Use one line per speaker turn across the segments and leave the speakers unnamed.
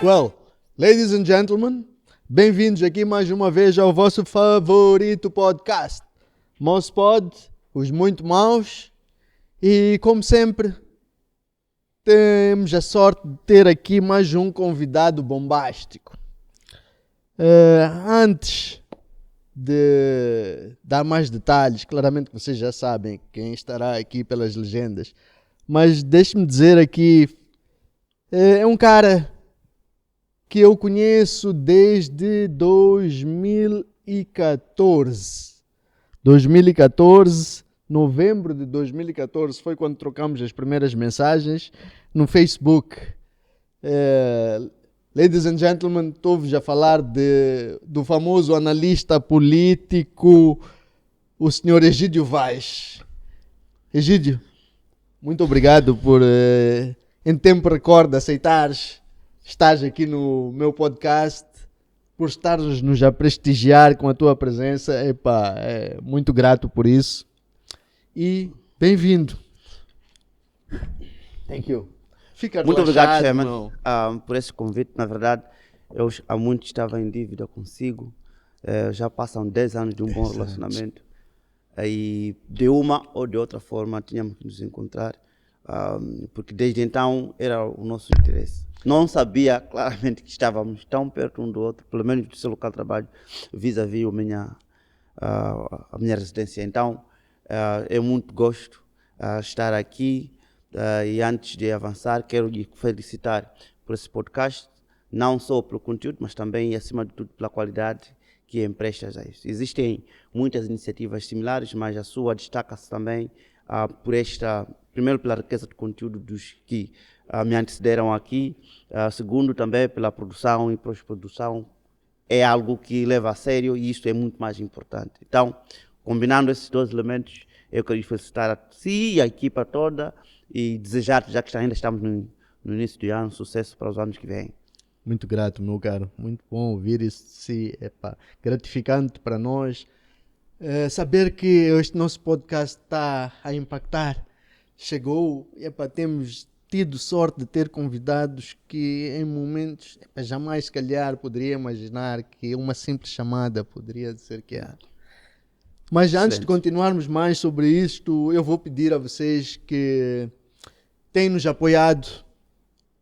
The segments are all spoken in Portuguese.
Well, ladies and gentlemen, bem-vindos aqui mais uma vez ao vosso favorito podcast, Mospod, os muito maus. E como sempre, temos a sorte de ter aqui mais um convidado bombástico. Antes de dar mais detalhes, claramente vocês já sabem quem estará aqui pelas legendas, mas deixe-me dizer aqui, é um cara que eu conheço desde 2014. 2014, novembro de 2014, foi quando trocamos as primeiras mensagens no Facebook. Ladies and gentlemen, estou-vos a falar do famoso analista político, o senhor Egídio Vaz. Egídio, muito obrigado por, em tempo recorde, aceitares estar aqui no meu podcast, por estares-nos a prestigiar com a tua presença. É muito grato por isso. E bem-vindo. Thank you. Fica
muito obrigado,
Chairman,
por esse convite. Na verdade, eu há muito estava em dívida consigo. Já passam 10 anos de um bom relacionamento. E de uma ou de outra forma tínhamos que nos encontrar, porque desde então era o nosso interesse. Não sabia claramente que estávamos tão perto um do outro, pelo menos do seu local de trabalho, vis-à-vis a minha residência. Então, é muito gosto estar aqui. E antes de avançar, quero lhe felicitar por esse podcast, não só pelo conteúdo, mas também e acima de tudo pela qualidade que emprestas a isso. Existem muitas iniciativas similares, mas a sua destaca-se também primeiro pela riqueza de conteúdo dos que me antecederam aqui, segundo também pela produção e pós-produção. É algo que leva a sério e isso é muito mais importante. Então, combinando esses dois elementos, eu quero felicitar a si e a equipa toda e desejar, já que ainda estamos no início do ano, sucesso para os anos que vêm.
Muito grato, meu caro. Muito bom ouvir isso. Sim, gratificante para nós. Saber que este nosso podcast está a impactar. Chegou, temos tido sorte de ter convidados que em momentos, jamais se calhar poderia imaginar que uma simples chamada poderia ser que há. Mas antes de continuarmos mais sobre isto, eu vou pedir a vocês que têm nos apoiado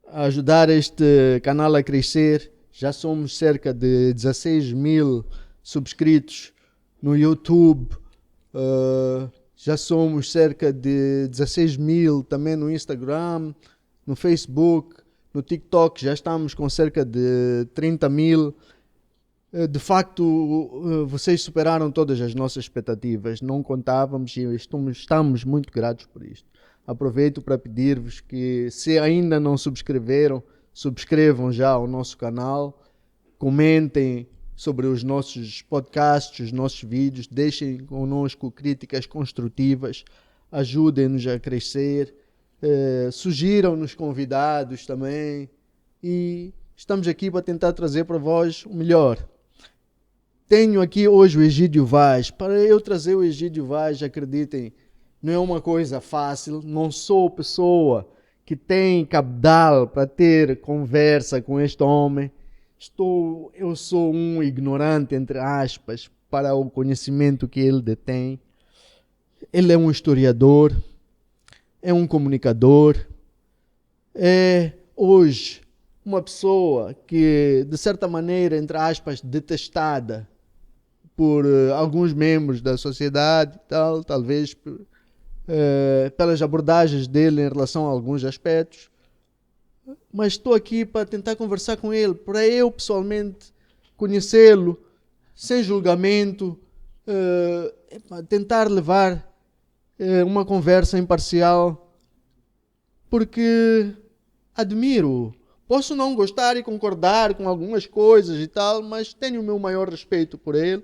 a ajudar este canal a crescer. Já somos cerca de 16 mil subscritos no YouTube, já somos cerca de 16 mil também no Instagram, no Facebook, no TikTok já estamos com cerca de 30 mil. De facto, vocês superaram todas as nossas expectativas, não contávamos e estamos muito gratos por isto. Aproveito para pedir-vos que, se ainda não subscreveram, subscrevam já o nosso canal, comentem sobre os nossos podcasts, os nossos vídeos, deixem conosco críticas construtivas, ajudem-nos a crescer, sugiram-nos convidados também e estamos aqui para tentar trazer para vós o melhor. Tenho aqui hoje o Egídio Vaz. Para eu trazer o Egídio Vaz, acreditem, não é uma coisa fácil. Não sou pessoa que tem cabedal para ter conversa com este homem. Eu sou um ignorante, entre aspas, para o conhecimento que ele detém. Ele é um historiador, é um comunicador, é hoje uma pessoa que, de certa maneira, entre aspas, detestada por alguns membros da sociedade, talvez pelas abordagens dele em relação a alguns aspectos. Mas estou aqui para tentar conversar com ele, para eu pessoalmente conhecê-lo sem julgamento, tentar levar uma conversa imparcial, porque admiro. Posso não gostar e concordar com algumas coisas e tal, mas tenho o meu maior respeito por ele.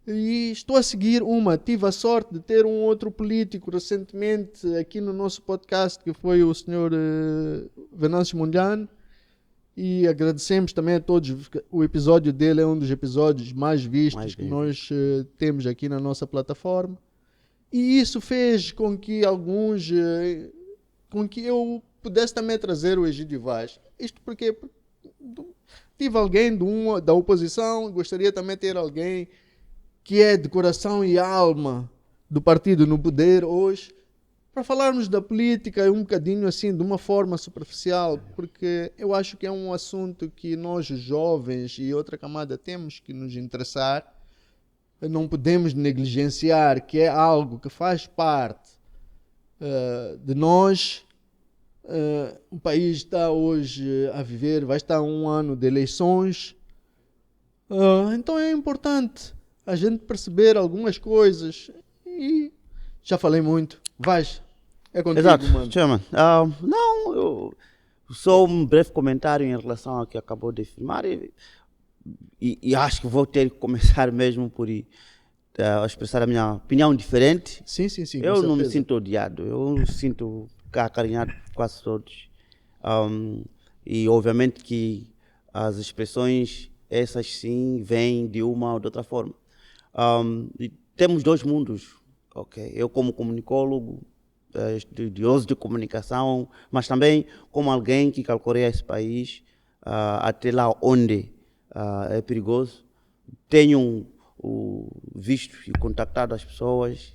E estou a seguir tive a sorte de ter um outro político recentemente aqui no nosso podcast, que foi o senhor Venâncio Mondlane, e agradecemos também a todos. O episódio dele é um dos episódios mais vistos que nós temos aqui na nossa plataforma, e isso fez com que eu pudesse também trazer o Egídio Vaz. Isto porque tive alguém da oposição, gostaria também de ter alguém que é de coração e alma do partido no poder hoje, para falarmos da política um bocadinho assim, de uma forma superficial, porque eu acho que é um assunto que nós, os jovens e outra camada, temos que nos interessar, não podemos negligenciar, que é algo que faz parte de nós. O país está hoje a viver, vai estar um ano de eleições, então é importante a gente perceber algumas coisas e já falei muito, vais, é contigo,
Exato,
mano.
Chairman. Não, eu só um breve comentário em relação ao que acabou de afirmar e acho que vou ter que começar mesmo por expressar a minha opinião diferente.
Sim,
Eu não me sinto odiado, eu me sinto acarinhado por quase todos. E obviamente que as expressões, essas sim, vêm de uma ou de outra forma. E temos dois mundos, ok? Eu como comunicólogo, estudioso de comunicação, mas também como alguém que calculeia esse país até lá onde é perigoso. Tenho visto e contactado as pessoas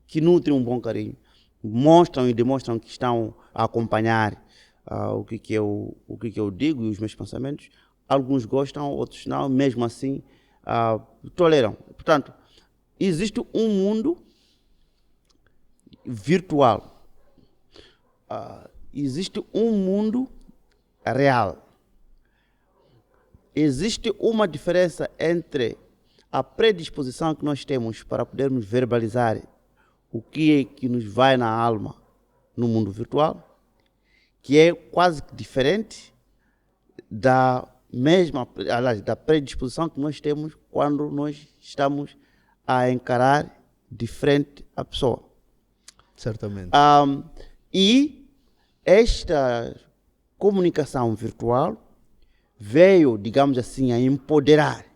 que nutrem um bom carinho, mostram e demonstram que estão a acompanhar o que eu digo e os meus pensamentos. Alguns gostam, outros não, mesmo assim toleram. Portanto, existe um mundo virtual, existe um mundo real. Existe uma diferença entre a predisposição que nós temos para podermos verbalizar o que é que nos vai na alma no mundo virtual, que é quase diferente da predisposição que nós temos quando nós estamos a encarar de frente a pessoa.
Certamente.
E esta comunicação virtual veio, digamos assim, a empoderar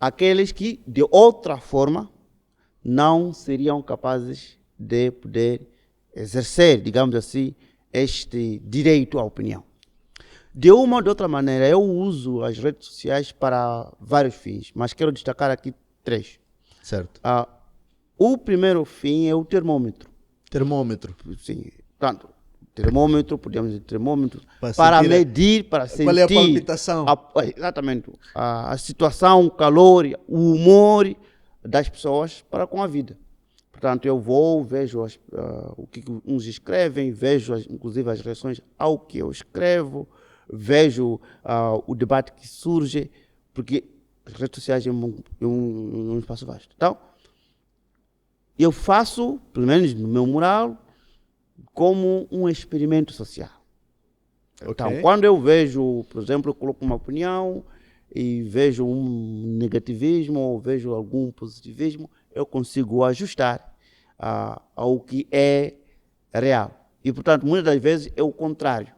aqueles que, de outra forma, não seriam capazes de poder exercer, digamos assim, este direito à opinião. De uma ou de outra maneira, eu uso as redes sociais para vários fins, mas quero destacar aqui 3.
Certo.
O primeiro fim é o termômetro.
Termômetro.
Sim, portanto, termômetro, podemos dizer termômetro,
Para
para
sentir
medir, para sentir...
Qual é a palpitação?
Exatamente. A situação, o calor, o humor das pessoas para com a vida. Portanto, eu vejo o que uns escrevem, vejo inclusive as reações ao que eu escrevo, vejo o debate que surge, porque as redes sociais é um espaço vasto. Então, eu faço, pelo menos no meu mural, como um experimento social. Okay. Então, quando eu vejo, por exemplo, eu coloco uma opinião e vejo um negativismo ou vejo algum positivismo, eu consigo ajustar ao que é real. E, portanto, muitas das vezes é o contrário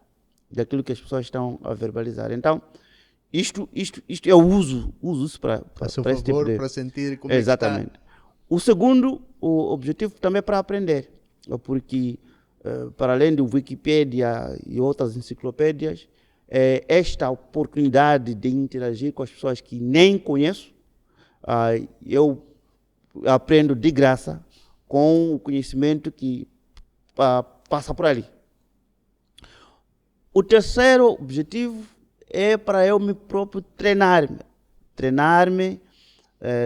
daquilo que as pessoas estão a verbalizar. Então, isto eu uso isso para esse tipo de...
para sentir como
Exatamente. O segundo, o objetivo também é para aprender, porque para além do Wikipedia e outras enciclopédias, esta oportunidade de interagir com as pessoas que nem conheço, eu aprendo de graça com o conhecimento que passa por ali. O terceiro objetivo é para eu me próprio treinar-me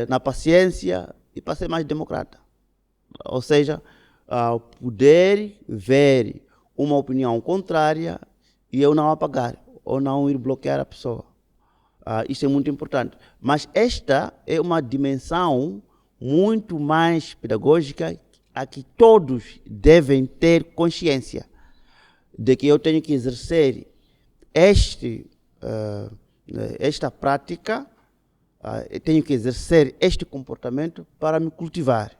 na paciência e para ser mais democrata. Ou seja, poder ver uma opinião contrária e eu não apagar ou não ir bloquear a pessoa. Isso é muito importante. Mas esta é uma dimensão muito mais pedagógica a que todos devem ter consciência de que eu tenho que exercer esta prática, tenho que exercer este comportamento para me cultivar.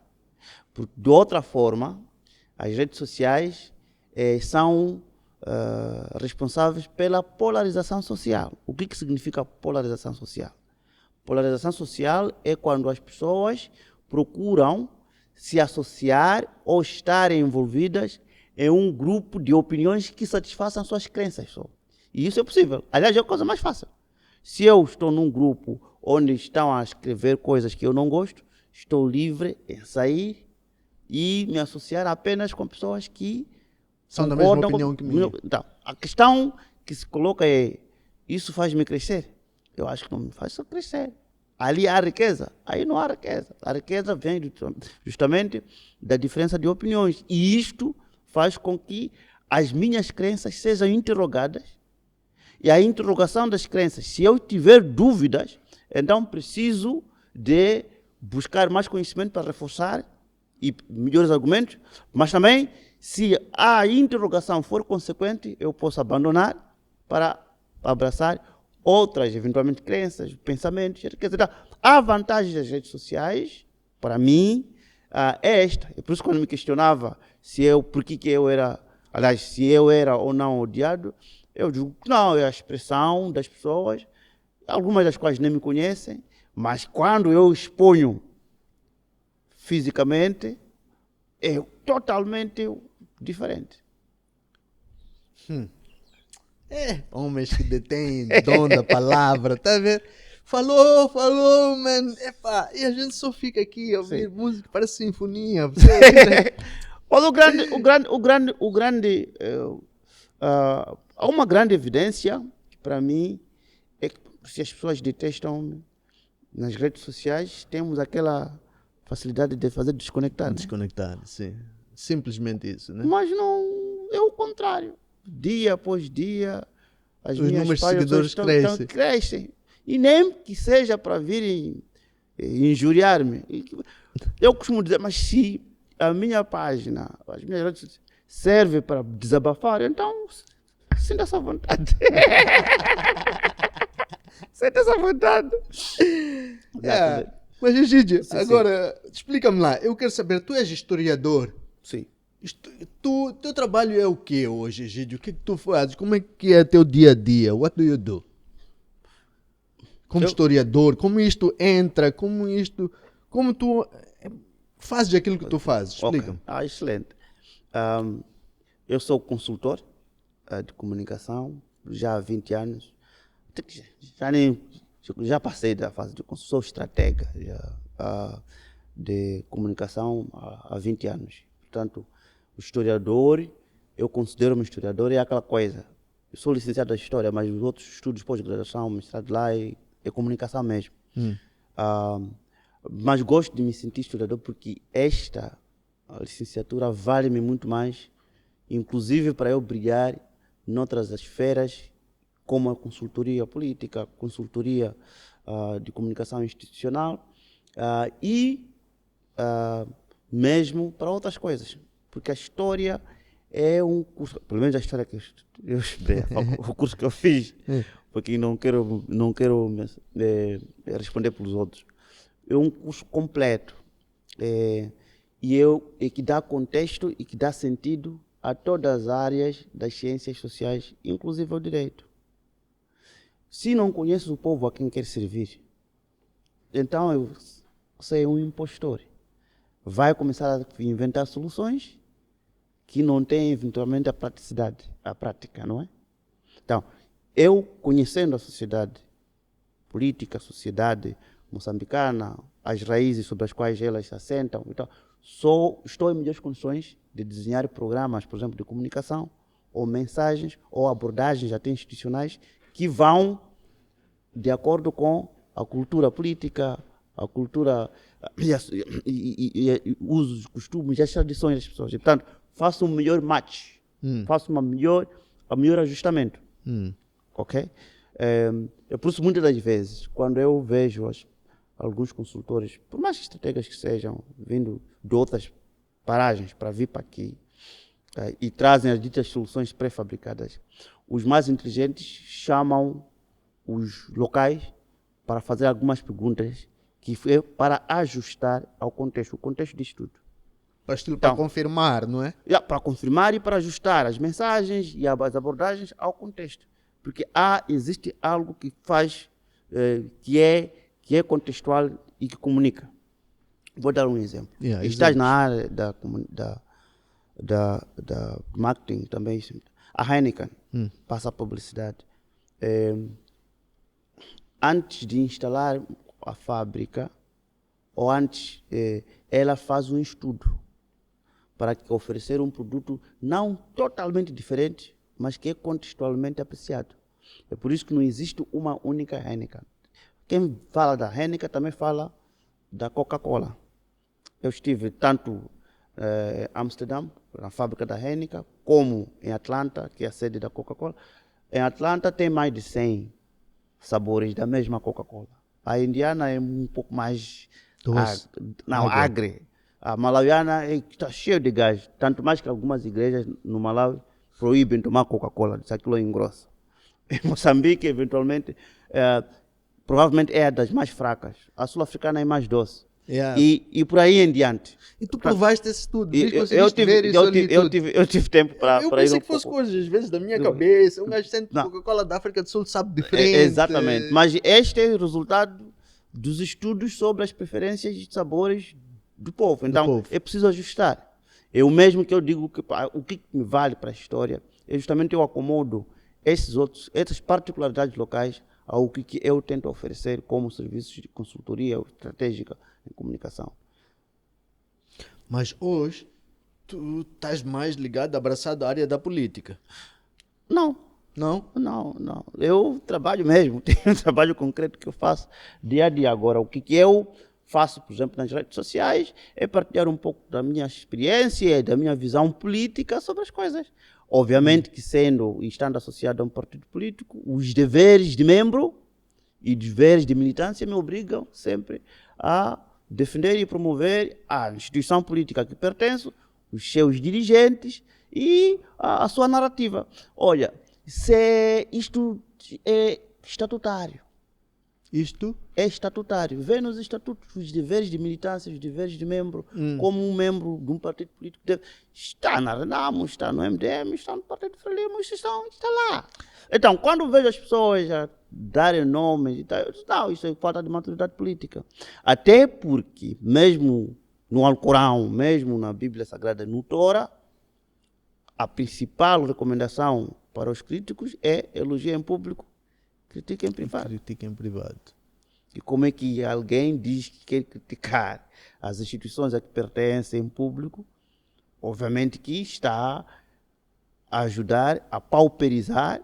Porque, de outra forma, as redes sociais são responsáveis pela polarização social. O que significa polarização social? Polarização social é quando as pessoas procuram se associar ou estar envolvidas em um grupo de opiniões que satisfaçam suas crenças só. E isso é possível. Aliás, é a coisa mais fácil. Se eu estou num grupo onde estão a escrever coisas que eu não gosto, estou livre em sair e me associar apenas com pessoas que
São da mesma
concordam
opinião que minha.
Então, a questão que se coloca é: isso faz-me crescer? Eu acho que não me faz só crescer. Ali há riqueza, aí não há riqueza. A riqueza vem justamente da diferença de opiniões. E isto faz com que as minhas crenças sejam interrogadas. E a interrogação das crenças, se eu tiver dúvidas, então preciso de buscar mais conhecimento para reforçar e melhores argumentos, mas também, se a interrogação for consequente, eu posso abandonar para abraçar outras, eventualmente, crenças, pensamentos. Quer dizer, há vantagens das redes sociais, para mim, é esta. É por isso que quando me questionava por que eu era, aliás, se eu era ou não odiado, eu digo que não, é a expressão das pessoas, algumas das quais nem me conhecem, mas quando eu exponho fisicamente, é totalmente diferente.
Homens que detêm dom da palavra, tá vendo? Falou, mano. Epa, e a gente só fica aqui a ouvir música, parece sinfonia.
Olha, há uma grande evidência que, para mim, é que se as pessoas detestam nas redes sociais, temos aquela facilidade de fazer desconectar.
Desconectar, sim. Simplesmente isso, né?
Mas não, é o contrário. Dia após dia, os
números de seguidores
crescem. E nem que seja para virem injuriar-me. Eu costumo dizer, mas se a minha página, as minhas redes sociais, serve para desabafar, então sinta essa vontade. Sinta essa vontade.
Mas, Egídio, agora, explica-me lá. Eu quero saber, tu és historiador.
Sim.
Teu trabalho é o que hoje, Egídio? O que tu fazes? Como é que é teu dia a dia? What do you do? Como historiador, como isto entra, como tu fazes aquilo que tu fazes? Explica-me.
Okay. Excelente. Eu sou consultor de comunicação já há 20 anos. Já passei da fase de consultor, sou estratega de comunicação há 20 anos. Portanto, o historiador, eu considero-me historiador, é aquela coisa. Eu sou licenciado em História, mas os outros estudos pós-graduação, mestrado lá, é comunicação mesmo. Mas gosto de me sentir historiador porque esta licenciatura vale-me muito mais, inclusive para eu brilhar noutras esferas, como a consultoria política, consultoria de comunicação institucional e mesmo para outras coisas. Porque a história é um curso, pelo menos a história que eu estudei, o curso que eu fiz, porque não quero responder pelos outros. É um curso completo e que dá contexto e que dá sentido a todas as áreas das ciências sociais, inclusive ao direito. Se não conheces o povo a quem quer servir, então você é um impostor. Vai começar a inventar soluções que não têm eventualmente a praticidade, a prática, não é? Então, eu conhecendo a sociedade política, a sociedade moçambicana, as raízes sobre as quais elas se assentam, então, estou em melhores condições de desenhar programas, por exemplo, de comunicação, ou mensagens, ou abordagens até institucionais, que vão de acordo com a cultura política, a cultura e usos, costumes e as tradições das pessoas. E, portanto, faço um melhor match, faço um melhor ajustamento. Ok? É por isso, muitas das vezes, quando eu vejo alguns consultores, por mais estratégias que sejam, vindo de outras paragens para vir para aqui, e trazem as ditas soluções pré-fabricadas, os mais inteligentes chamam os locais para fazer algumas perguntas que é para ajustar ao contexto, o contexto de estudo.
Para confirmar, não é?
Para confirmar e para ajustar as mensagens e as abordagens ao contexto. Porque existe algo que faz, que é contextual e que comunica. Vou dar um exemplo. Estás na área da marketing também. A Heineken passa a publicidade. Antes de instalar a fábrica, ou antes, ela faz um estudo para oferecer um produto não totalmente diferente, mas que é contextualmente apreciado. É por isso que não existe uma única Heineken. Quem fala da Heineken também fala da Coca-Cola. Eu estive tanto em Amsterdã, na fábrica da Heineken, como em Atlanta, que é a sede da Coca-Cola. Em Atlanta tem mais de 100 sabores da mesma Coca-Cola. A indiana é um pouco mais agre. A malauiana está cheia de gás, tanto mais que algumas igrejas no Malawi proíbem tomar Coca-Cola, diz aquilo engrossa. Em Moçambique, eventualmente, provavelmente é a das mais fracas. A sul-africana é mais doce.
Yeah.
E por aí em diante.
E tu provaste esse tudo?
Eu tive tempo para ir um pouco.
Eu pensei que fosse coisas, às vezes, da minha cabeça. Um gajo sente Coca-Cola da África do Sul sabe diferente.
Exatamente. Mas este é o resultado dos estudos sobre as preferências de sabores do povo. Então, é preciso ajustar. É o mesmo que eu digo, que o que me vale para a história é justamente eu acomodo essas particularidades locais ao que eu tento oferecer como serviços de consultoria estratégica em comunicação.
Mas hoje, tu estás mais ligado, abraçado à área da política?
Não.
Não?
Não. Eu trabalho mesmo, tenho um trabalho concreto que eu faço dia a dia. Agora, o que eu faço, por exemplo, nas redes sociais, é partilhar um pouco da minha experiência, da minha visão política sobre as coisas. Obviamente que sendo e estando associado a um partido político, os deveres de membro e deveres de militância me obrigam sempre a defender e promover a instituição política a que pertenço, os seus dirigentes e a sua narrativa. Olha, isto é estatutário.
Isto?
É estatutário. Vê nos estatutos os deveres de militância, os deveres de membro, como um membro de um partido político deve. Está na Renamo, está no MDM, está no Partido Frelimo, está lá. Então, quando vejo as pessoas a darem nomes e tal, eu digo, não, isso é falta de maturidade política. Até porque, mesmo no Alcorão, mesmo na Bíblia Sagrada, no Torá, a principal recomendação para os críticos é elogiar em público, critica em privado.
Critica em privado.
E como é que alguém diz que quer criticar as instituições a que pertence em público? Obviamente que está a ajudar a pauperizar,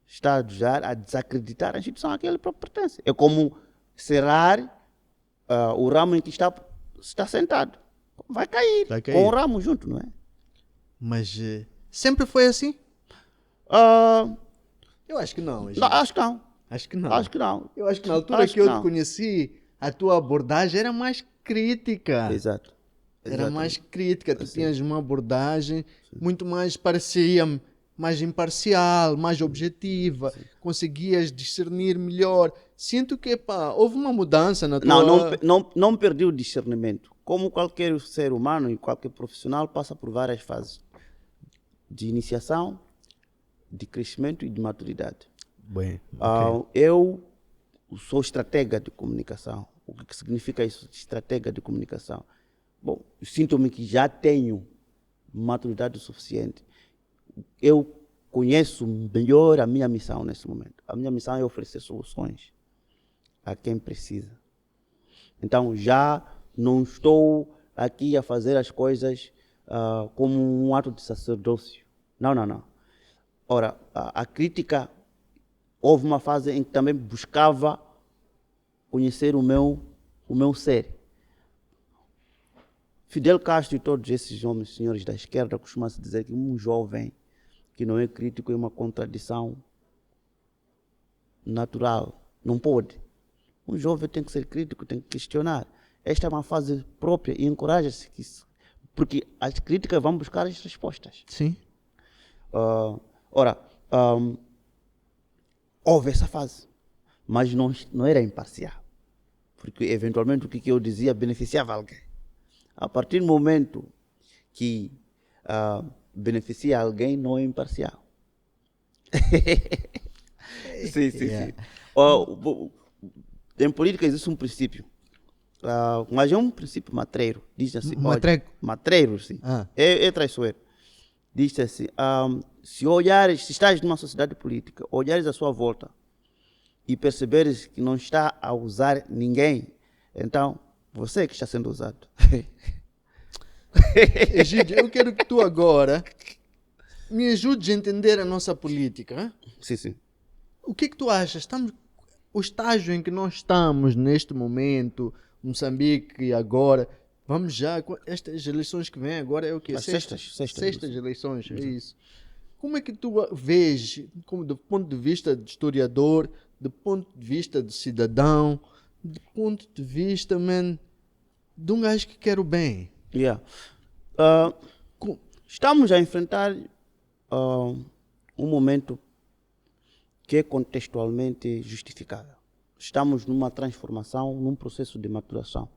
está a ajudar a desacreditar a instituição a que ele próprio pertence. É como cerrar o ramo em que está sentado. Vai cair com o ramo junto, não é?
Mas sempre foi assim? Eu acho que não.
Acho que não.
Acho que não.
Acho que não.
Eu acho que na altura que eu te conheci, a tua abordagem era mais crítica.
Exato.
Era mais crítica. Tu tinhas uma abordagem muito mais, parecia mais imparcial, mais objetiva. Conseguias discernir melhor. Sinto que houve uma mudança na tua...
Não perdi o discernimento. Como qualquer ser humano e qualquer profissional passa por várias fases de iniciação, de crescimento e de maturidade.
Bem, okay.
Eu sou estratega de comunicação. O que significa isso, estratega de comunicação? Bom, sinto-me que já tenho maturidade suficiente. Eu conheço melhor a minha missão nesse momento. A minha missão é oferecer soluções a quem precisa. Então, já não estou aqui a fazer as coisas como um ato de sacerdócio. Não. Ora, a crítica... Houve uma fase em que também buscava conhecer o meu ser. Fidel Castro e todos esses homens, senhores da esquerda, costumam-se dizer que um jovem que não é crítico é uma contradição natural. Não pode. Um jovem tem que ser crítico, tem que questionar. Esta é uma fase própria e encoraja-se, porque as críticas vão buscar as respostas.
Sim.
Houve essa fase, mas não era imparcial, porque eventualmente o que eu dizia beneficiava alguém. A partir do momento que beneficia alguém, não é imparcial. Sim. Em política existe um princípio, mas é um princípio matreiro, diz assim.
Matreiro?
Matreiro, sim. É traiçoeiro. disse assim, se estás numa sociedade política, olhares à sua volta e perceberes que não está a usar ninguém, então você é que está sendo usado.
Egídio, eu quero que tu agora me ajudes a entender a nossa política. Hein?
Sim.
O que tu achas? O estágio em que nós estamos neste momento, Moçambique agora, vamos já, estas eleições que vêm agora é o quê?
As sextas
eleições, é isso. Como é que tu vês, do ponto de vista de historiador, do ponto de vista de cidadão, do ponto de vista, de um gajo que quer o bem?
Yeah. Estamos a enfrentar um momento que é contextualmente justificável. Estamos numa transformação, num processo de maturação.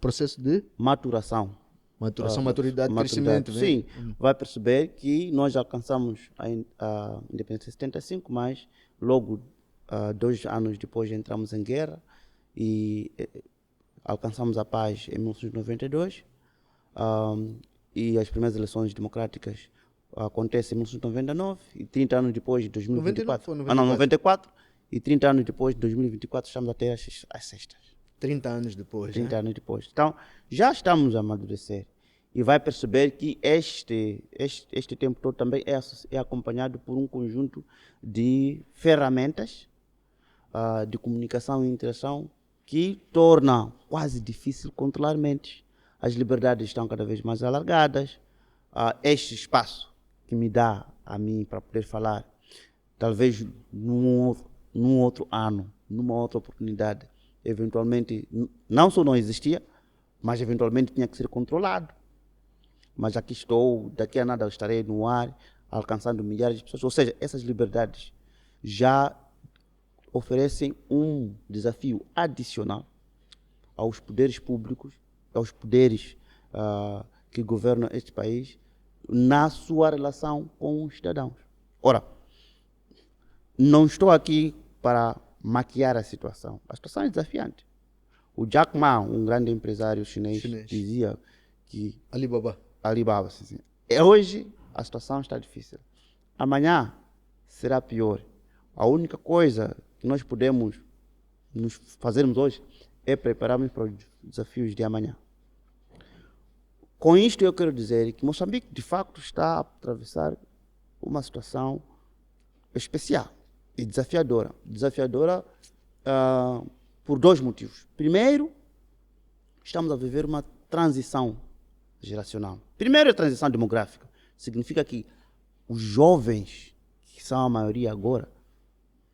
Processo de?
Maturação.
Maturidade, crescimento.
Sim, vai perceber que nós alcançamos a independência em 75, mas logo 2 anos depois entramos em guerra e alcançamos a paz em 1992. E as primeiras eleições democráticas acontecem em 1999 e 30 anos depois, de 2024. 94. E 30 anos depois, de 2024, estamos a ter as sextas.
30 anos depois.
30 anos depois. Então, já estamos a amadurecer. E vai perceber que este tempo todo também é acompanhado por um conjunto de ferramentas de comunicação e interação que torna quase difícil controlar mentes. As liberdades estão cada vez mais alargadas. Este espaço que me dá a mim para poder falar, talvez num outro ano, numa outra oportunidade, eventualmente não só não existia, mas eventualmente tinha que ser controlado. Mas aqui estou, daqui a nada eu estarei no ar, alcançando milhares de pessoas. Ou seja, essas liberdades já oferecem um desafio adicional aos poderes públicos, aos poderes que governam este país, na sua relação com os cidadãos. Ora, não estou aqui para maquiar a situação. A situação é desafiante. O Jack Ma, um grande empresário chinês. Dizia que... Alibaba, sim. Hoje a situação está difícil. Amanhã será pior. A única coisa que nós podemos nos fazermos hoje é prepararmos para os desafios de amanhã. Com isto eu quero dizer que Moçambique de facto está a atravessar uma situação especial e desafiadora. Desafiadora por 2 motivos. Primeiro, estamos a viver uma transição geracional. Primeiro, a transição demográfica. Significa que os jovens, que são a maioria agora,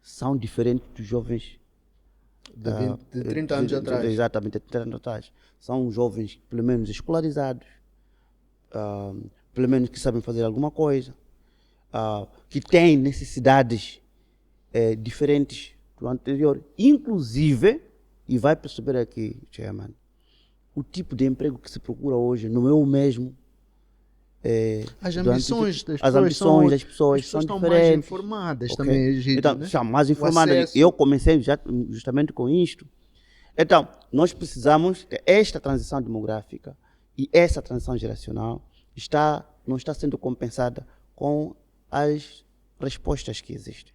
são diferentes dos jovens
de 30 anos atrás.
Exatamente, de 30 anos atrás. São jovens, pelo menos, escolarizados, pelo menos que sabem fazer alguma coisa, que têm necessidades diferentes do anterior. Inclusive, e vai perceber aqui, Chairman, o tipo de emprego que se procura hoje não é o mesmo.
As ambições das
pessoas são
estão
diferentes.
mais informadas também.
Então,
né?
são mais informadas. Eu comecei justamente com isto. Então, nós precisamos esta transição demográfica e essa transição geracional não está sendo compensada com as respostas que existem.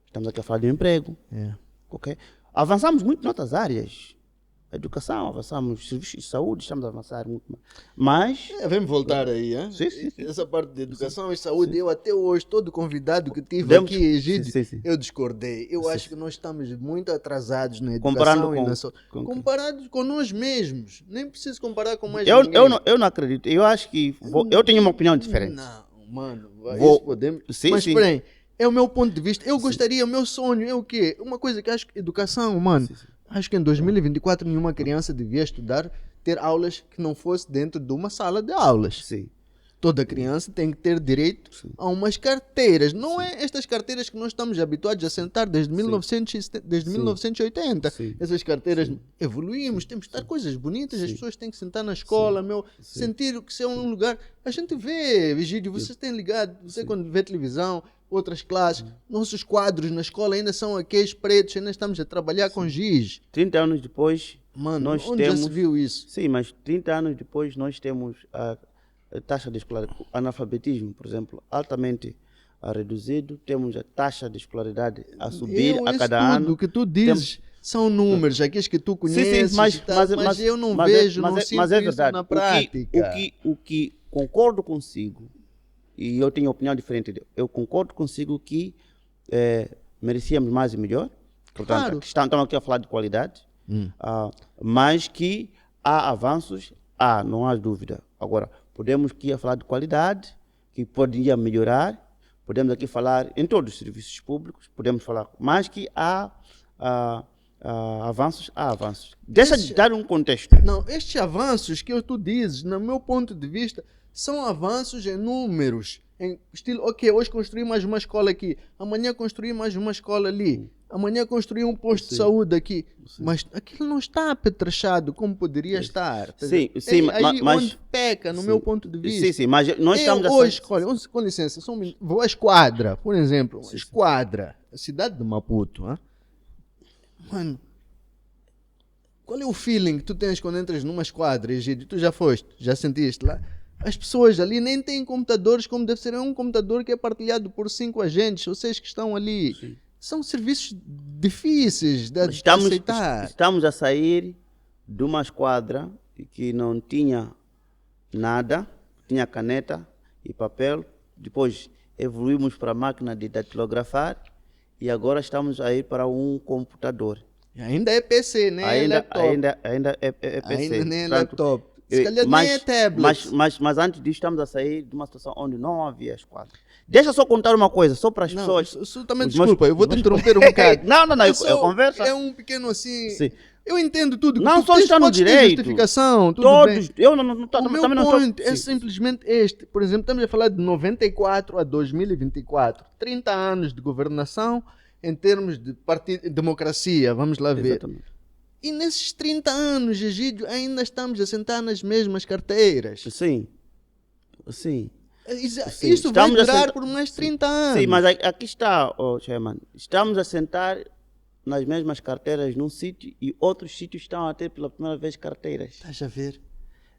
Estamos aqui a falar de emprego. Okay? Avançamos muito em outras áreas. Educação, avançamos, serviços de saúde, estamos a avançar muito mais.
Vamos voltar aí, hein?
Sim.
Essa parte de educação e saúde, eu até hoje, todo convidado que tive aqui, Egídio, eu discordei. Eu acho que nós estamos muito atrasados na educação e na saúde. Comparados com nós mesmos. Nem preciso comparar com mais ninguém.
Eu não acredito. Eu acho que... eu tenho uma opinião diferente.
Não, mano. Isso podemos... Mas espera aí. É o meu ponto de vista. Eu gostaria, o meu sonho é o quê? Uma coisa que acho que educação, mano... Acho que em 2024 nenhuma criança devia estudar, ter aulas que não fosse dentro de uma sala de aulas.
Sim.
Toda criança tem que ter direito a umas carteiras. Não é estas carteiras que nós estamos habituados a sentar desde 1980. Essas carteiras evoluímos, temos que estar coisas bonitas, as pessoas têm que sentar na escola, sentir que isso é um lugar. A gente vê, Egídio, vocês têm ligado, você quando vê televisão, outras classes, nossos quadros na escola ainda são aqueles pretos, ainda estamos a trabalhar com giz.
30 anos depois,
mano,
nós
onde
temos...
já se viu isso?
Sim, mas 30 anos depois nós temos taxa de escolaridade, analfabetismo, por exemplo, altamente reduzido, temos a taxa de escolaridade a subir a cada ano.
Tudo que tu dizes são números, aqueles que tu conheces, mas eu não vejo, não sinto
mas é
isso
verdade.
na prática.
O que concordo consigo, e eu tenho opinião diferente dele, eu concordo consigo que merecíamos mais e melhor, portanto,
Claro.
estamos aqui a falar de qualidade, mas que há avanços, não há dúvida. Agora, podemos aqui a falar de qualidade, que poderia melhorar, podemos aqui falar em todos os serviços públicos, podemos falar, mas que há avanços, Deixa de dar um contexto.
Não, estes avanços que tu dizes, no meu ponto de vista, são avanços em números. Em estilo, ok, hoje construí mais uma escola aqui, amanhã construí mais uma escola ali, amanhã construí um posto de saúde aqui. Sim. Mas aquilo não está apetrechado como poderia estar.
Sim,
aí
mas
onde peca, no meu ponto de vista.
Sim, mas nós estamos
hoje, olha, com licença, vou à Esquadra, por exemplo, Esquadra, a cidade de Maputo. Hein? Mano, qual é o feeling que tu tens quando entras numa esquadra, Egídio? Tu já foste, já sentiste lá? As pessoas ali nem têm computadores como deve ser. É um computador que é partilhado por 5 agentes ou 6 que estão ali. Sim. São serviços difíceis de aceitar.
Estamos a sair de uma esquadra que não tinha nada, tinha caneta e papel. Depois evoluímos para a máquina de datilografar e agora estamos a ir para um computador.
Ainda é PC, nem é laptop.
Ainda é PC.
Ainda nem é laptop. Se calhar nem é tablet.
Mas antes disso estamos a sair de uma situação onde não havia esquadra. Deixa eu só contar uma coisa, só para as pessoas.
Também desculpa, eu vou te interromper um bocado.
Não, eu converso.
É um pequeno assim.
Sim.
Eu entendo tudo.
Não só está no direito.
Justificação, tudo
todos.
Bem.
Eu
o meu ponto é simplesmente este. Por exemplo, estamos a falar de 94 a 2024. 30 anos de governação em termos de democracia. Vamos lá ver.
Exatamente.
E nesses 30 anos, Egídio, ainda estamos a sentar nas mesmas carteiras.
Sim.
Isso vai durar por mais 30 anos.
Sim, mas aqui está, Chairman. Estamos a sentar nas mesmas carteiras num sítio e outros sítios estão a ter pela primeira vez carteiras.
Estás a ver?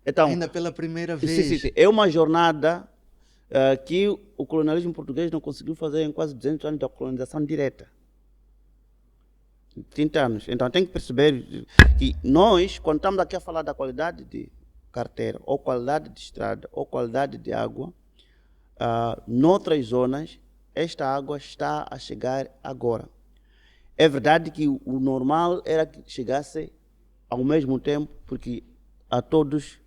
Então,
ainda pela primeira vez.
Sim. É uma jornada que o colonialismo português não conseguiu fazer em quase 200 anos da colonização direta. 30 anos. Então tem que perceber que nós, quando estamos aqui a falar da qualidade de carteira, ou qualidade de estrada, ou qualidade de água, noutras zonas, esta água está a chegar agora. É verdade que o normal era que chegasse ao mesmo tempo, porque a todos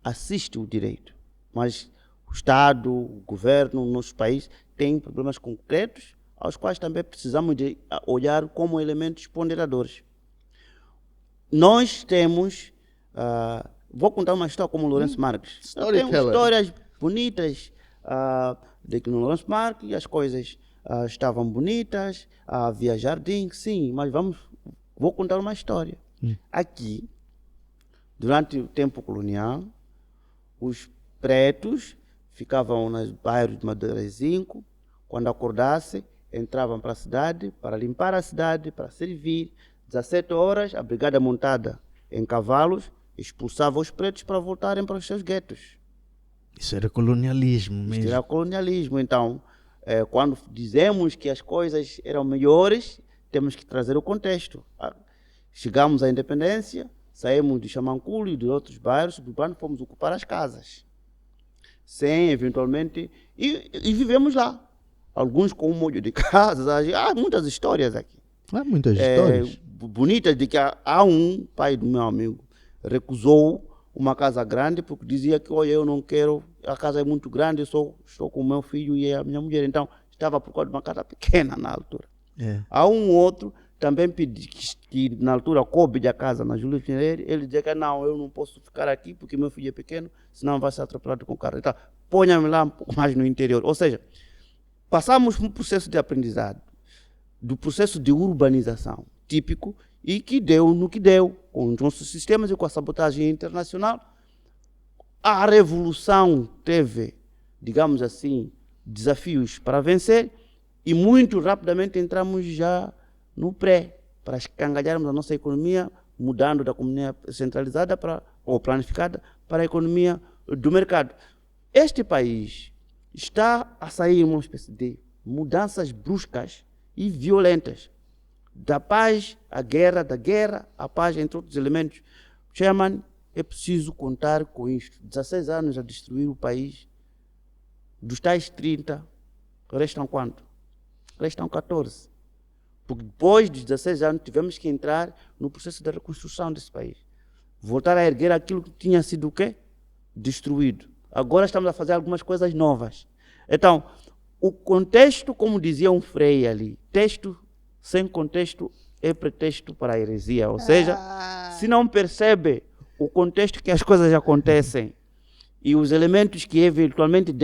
assiste o direito. Mas o Estado, o governo, o nosso país tem problemas concretos aos quais também precisamos de olhar como elementos ponderadores. Nós temos, vou contar uma história como o Lourenço Marques. Temos histórias bonitas de que no Lourenço Marques as coisas estavam bonitas, havia jardim, sim, mas vou contar uma história. Aqui, durante o tempo colonial, os pretos ficavam nos bairros de Madeira 5, quando acordasse, entravam para a cidade, para limpar a cidade, para servir. 17 horas, a brigada montada em cavalos expulsava os pretos para voltarem para os seus guetos.
Isso era colonialismo mesmo.
Isso era colonialismo. Então, quando dizemos que as coisas eram melhores, temos que trazer o contexto. Chegamos à independência, saímos de Xamanculo e de outros bairros suburbanos, fomos ocupar as casas. Sem, eventualmente, e vivemos lá. Alguns com um molho de casas, há muitas histórias aqui.
Há muitas histórias.
Bonitas, de que há um pai do meu amigo recusou uma casa grande porque dizia que, olha, eu não quero, a casa é muito grande, eu estou com o meu filho e a minha mulher. Então, estava por causa de uma casa pequena na altura. Há um outro também pediu que na altura coube a casa na Júlio Pinheiro, ele dizia que não, eu não posso ficar aqui porque meu filho é pequeno, senão vai ser atropelado com o carro. Então, ponha-me lá um pouco mais no interior. Ou seja, passamos por um processo de aprendizado, do processo de urbanização típico e que deu no que deu, com os nossos sistemas e com a sabotagem internacional. A revolução teve, digamos assim, desafios para vencer e muito rapidamente entramos já no para escangalharmos a nossa economia, mudando da economia centralizada ou planificada para a economia do mercado. este país está a sair uma espécie de mudanças bruscas e violentas. Da paz à guerra, da guerra à paz, entre outros elementos. Chairman, é preciso contar com isto. 16 anos a destruir o país. Dos tais 30, restam quanto? Restam 14. Porque depois dos 16 anos tivemos que entrar no processo da reconstrução desse país. Voltar a erguer aquilo que tinha sido o quê? Destruído. Agora estamos a fazer algumas coisas novas. Então, o contexto, como dizia um Frei ali, texto sem contexto é pretexto para a heresia. Ou seja, se não percebe o contexto que as coisas acontecem e os elementos que eventualmente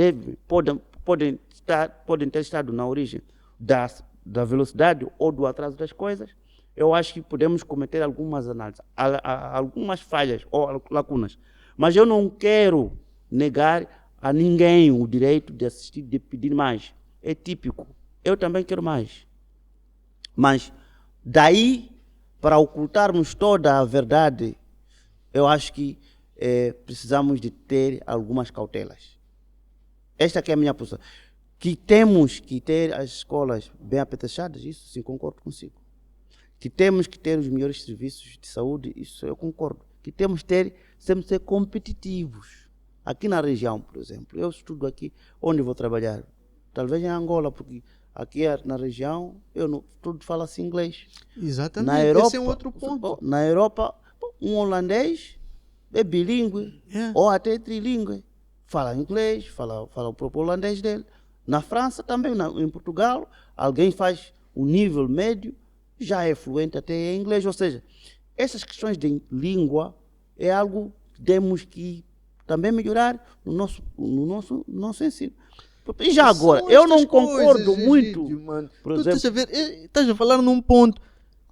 podem ter estado na origem da velocidade ou do atraso das coisas, eu acho que podemos cometer algumas análises, algumas falhas ou lacunas. Mas eu não quero negar a ninguém o direito de assistir, de pedir mais. É típico. Eu também quero mais. Mas daí, para ocultarmos toda a verdade, eu acho que precisamos de ter algumas cautelas. Esta aqui é a minha posição. Que temos que ter as escolas bem apetrechadas, isso sim, concordo consigo. Que temos que ter os melhores serviços de saúde, isso eu concordo. Que temos que ter, sempre ser competitivos. Aqui na região, por exemplo, eu estudo aqui onde vou trabalhar, talvez em Angola, porque aqui na região eu não tudo fala-se inglês.
Exatamente,
Na Europa,
esse é um outro ponto.
Na Europa, um holandês é bilíngue, ou até trilingue. Fala inglês, fala o próprio holandês dele. Na França também, em Portugal, alguém faz o nível médio, já é fluente até em inglês. Ou seja, essas questões de língua é algo que temos que também melhorar no nosso ensino. E já agora, eu não concordo muito. Por exemplo,
estás a falar num ponto.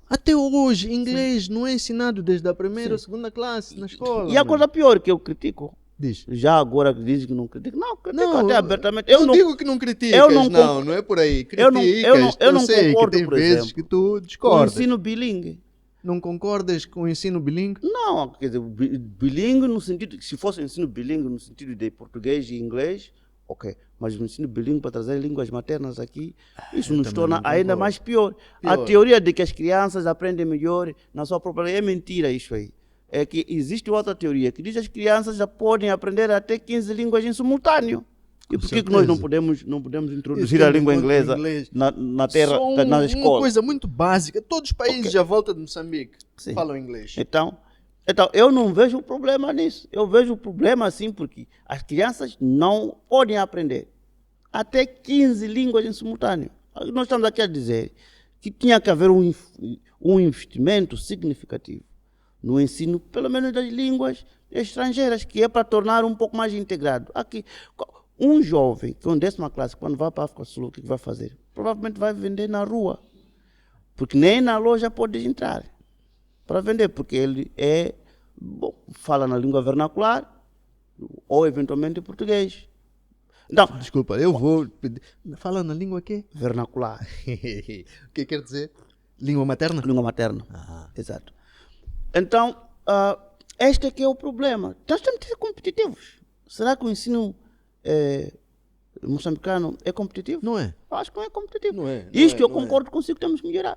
Até hoje, inglês não é ensinado desde a primeira ou segunda classe na escola.
E a coisa pior que eu critico,
diz.
Já agora diz que não critico. Não, critico
Não,
até abertamente.
Eu não digo que não criticas, não é por aí. Criticas,
eu não
sei
concordo,
que tem
por
vezes
exemplo,
que tu
com o
discordas.
ensino bilingue.
Não concordas com o ensino bilingue?
Não, quer dizer, bilingue no sentido que se fosse ensino bilingue no sentido de português e inglês, ok. Mas o ensino bilingue para trazer línguas maternas aqui, isso nos torna ainda mais pior. A teoria de que as crianças aprendem melhor na sua própria língua é mentira isso aí. É que existe outra teoria que diz que as crianças já podem aprender até 15 línguas em simultâneo. E por que nós não podemos introduzir a língua inglesa na terra, na escola?
Uma coisa muito básica. Todos os países à volta de Moçambique falam inglês.
Então, eu não vejo problema nisso. Eu vejo o problema assim porque as crianças não podem aprender até 15 línguas em simultâneo. Nós estamos aqui a dizer que tinha que haver um investimento significativo no ensino, pelo menos das línguas estrangeiras, que é para tornar um pouco mais integrado. Aqui, um jovem que é em 10ª classe, quando vai para a África do Sul, o que vai fazer? Provavelmente vai vender na rua, porque nem na loja pode entrar para vender, porque ele fala na língua vernacular ou eventualmente português. Então,
desculpa, eu vou pedir. Fala na língua quê?
Vernacular.
O que quer dizer? Língua materna?
Língua materna, exato. Então, este aqui é o problema. Nós temos que ser competitivos. Será que o ensino moçambicano é competitivo?
Não é.
Eu acho que não é competitivo.
Eu
concordo consigo, temos que melhorar.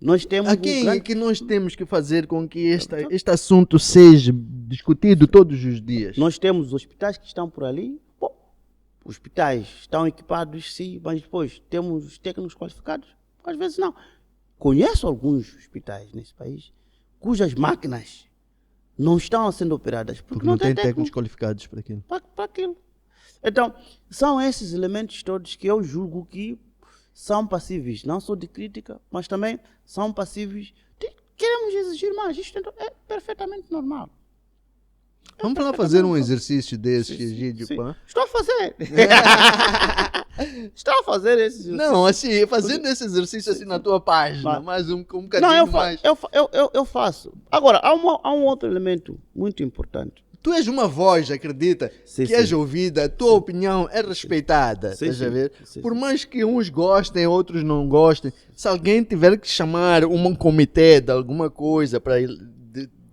Nós temos
aqui é que nós temos que fazer com que este assunto seja discutido todos os dias.
Nós temos hospitais que estão por ali. Bom, os hospitais estão equipados, sim, mas depois temos técnicos qualificados? Às vezes não. Conheço alguns hospitais nesse país cujas máquinas não estão sendo operadas porque não tem técnicos
qualificados para aquilo.
Para aquilo. Então, são esses elementos todos que eu julgo que são passíveis, não só de crítica, mas também são passíveis de queremos exigir mais. Isto é perfeitamente normal.
Vamos lá fazer um exercício desse, Egídio.
Estou a fazer. Estou a fazer esse exercício.
Não, assim, fazendo esse exercício assim na tua página, mais um bocadinho mais.
Eu faço. Agora, há um outro elemento muito importante.
Tu és uma voz, acredita, que és ouvida, a tua opinião é respeitada, estás a ver? Por mais que uns gostem, outros não gostem, se alguém tiver que chamar um comitê de alguma coisa para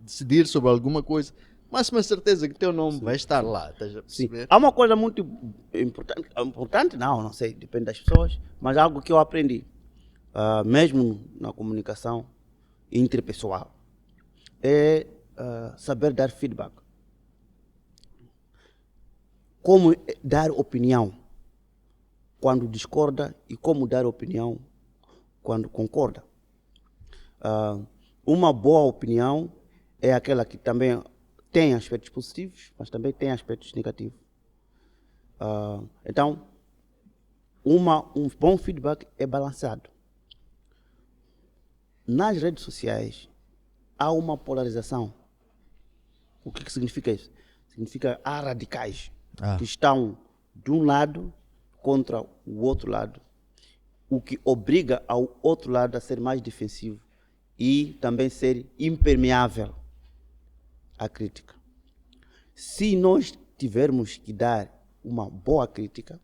decidir sobre alguma coisa, máxima certeza que teu nome vai estar lá. Estás a
Sim.
perceber?
Há uma coisa muito importante, não sei, depende das pessoas, mas algo que eu aprendi, mesmo na comunicação interpessoal, é saber dar feedback. Como dar opinião quando discorda e como dar opinião quando concorda. Uma boa opinião é aquela que também tem aspectos positivos, mas também tem aspectos negativos. Então, um bom feedback é balanceado. Nas redes sociais, há uma polarização. O que significa isso? Significa há radicais que estão de um lado contra o outro lado, o que obriga ao outro lado a ser mais defensivo e também ser impermeável à crítica. Se nós tivermos que dar uma boa crítica,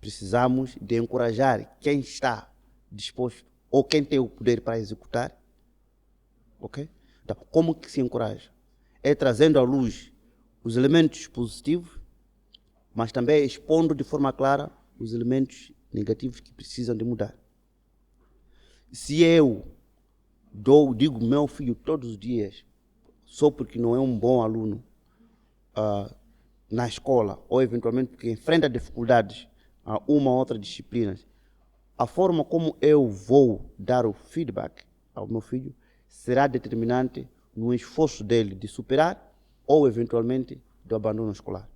precisamos de encorajar quem está disposto ou quem tem o poder para executar. Ok? Então, como que se encoraja? É trazendo à luz os elementos positivos, mas também expondo de forma clara os elementos negativos que precisam de mudar. Se eu digo meu filho todos os dias, só porque não é um bom aluno na escola, ou eventualmente porque enfrenta dificuldades a uma ou outra disciplina, a forma como eu vou dar o feedback ao meu filho será determinante no esforço dele de superar ou eventualmente do abandono escolar.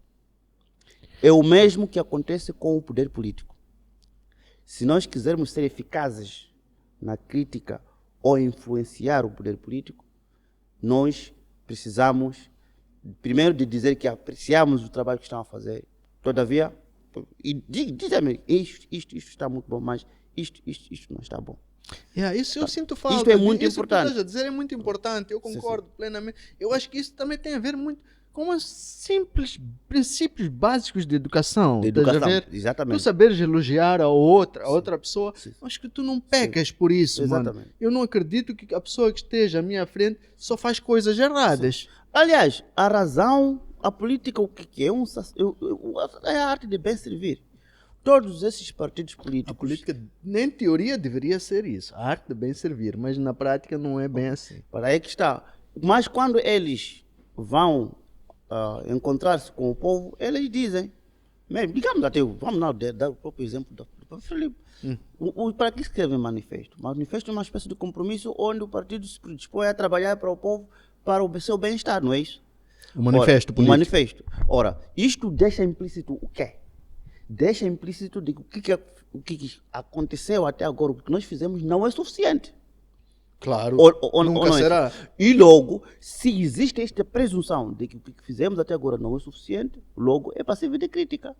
É o mesmo que acontece com o poder político. Se nós quisermos ser eficazes na crítica ou influenciar o poder político, nós precisamos, primeiro, de dizer que apreciamos o trabalho que estão a fazer. Todavia, e dizem-me, isto está muito bom, mas isto não está bom.
Isso eu sinto falta.
Isto é muito
isso
importante.
Que tu estás a dizer é muito importante. Eu concordo plenamente. Eu acho que isso também tem a ver muito com os simples princípios básicos de educação. Estás a ver?
Exatamente.
Tu saberes elogiar a outra pessoa, acho que tu não pecas por isso,
exatamente,
mano. Eu não acredito que a pessoa que esteja à minha frente só faz coisas erradas.
Sim. Aliás, a razão, a política, o que é? É a arte de bem servir. Todos esses partidos políticos...
A política, em teoria, deveria ser isso. A arte de bem servir, mas na prática não é bem assim.
Para aí que está. Mas quando eles vão encontrar-se com o povo, eles dizem, mesmo, digamos até, vamos dar o próprio exemplo do Filipe. Para que escrevem manifesto? Manifesto é uma espécie de compromisso onde o partido se dispõe a trabalhar para o povo, para o seu bem-estar, não é isso?
O manifesto político.
O manifesto. Ora, isto deixa implícito o quê? Deixa implícito de que o que aconteceu até agora, o que nós fizemos não é suficiente.
Claro,
nunca
será.
E logo, se existe esta presunção de que o que fizemos até agora não é suficiente, logo é passível de crítica.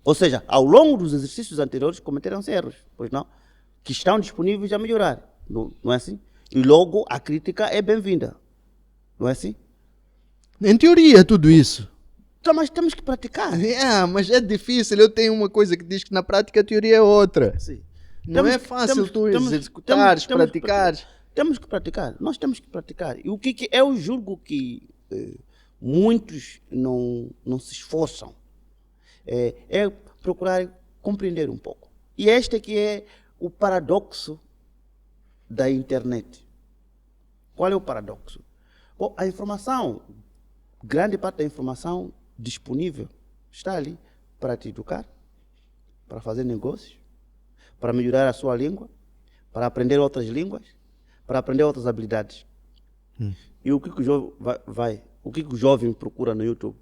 Ou seja, ao longo dos exercícios anteriores cometeram-se erros, pois não? Que estão disponíveis a melhorar, não é assim? E logo a crítica é bem-vinda, não é assim?
Em teoria, tudo isso.
Então, mas temos que praticar.
Mas é difícil. Eu tenho uma coisa que diz que na prática a teoria é outra.
Sim.
Não é fácil tu executares, praticares.
Temos que praticar. Nós temos que praticar. E o que eu julgo que muitos não se esforçam é procurar compreender um pouco. E este aqui é o paradoxo da internet. Qual é o paradoxo? Bom, a informação, grande parte da informação disponível está ali para te educar, para fazer negócios, para melhorar a sua língua, para aprender outras línguas, para aprender outras habilidades. E o que o jovem o que o jovem procura no YouTube?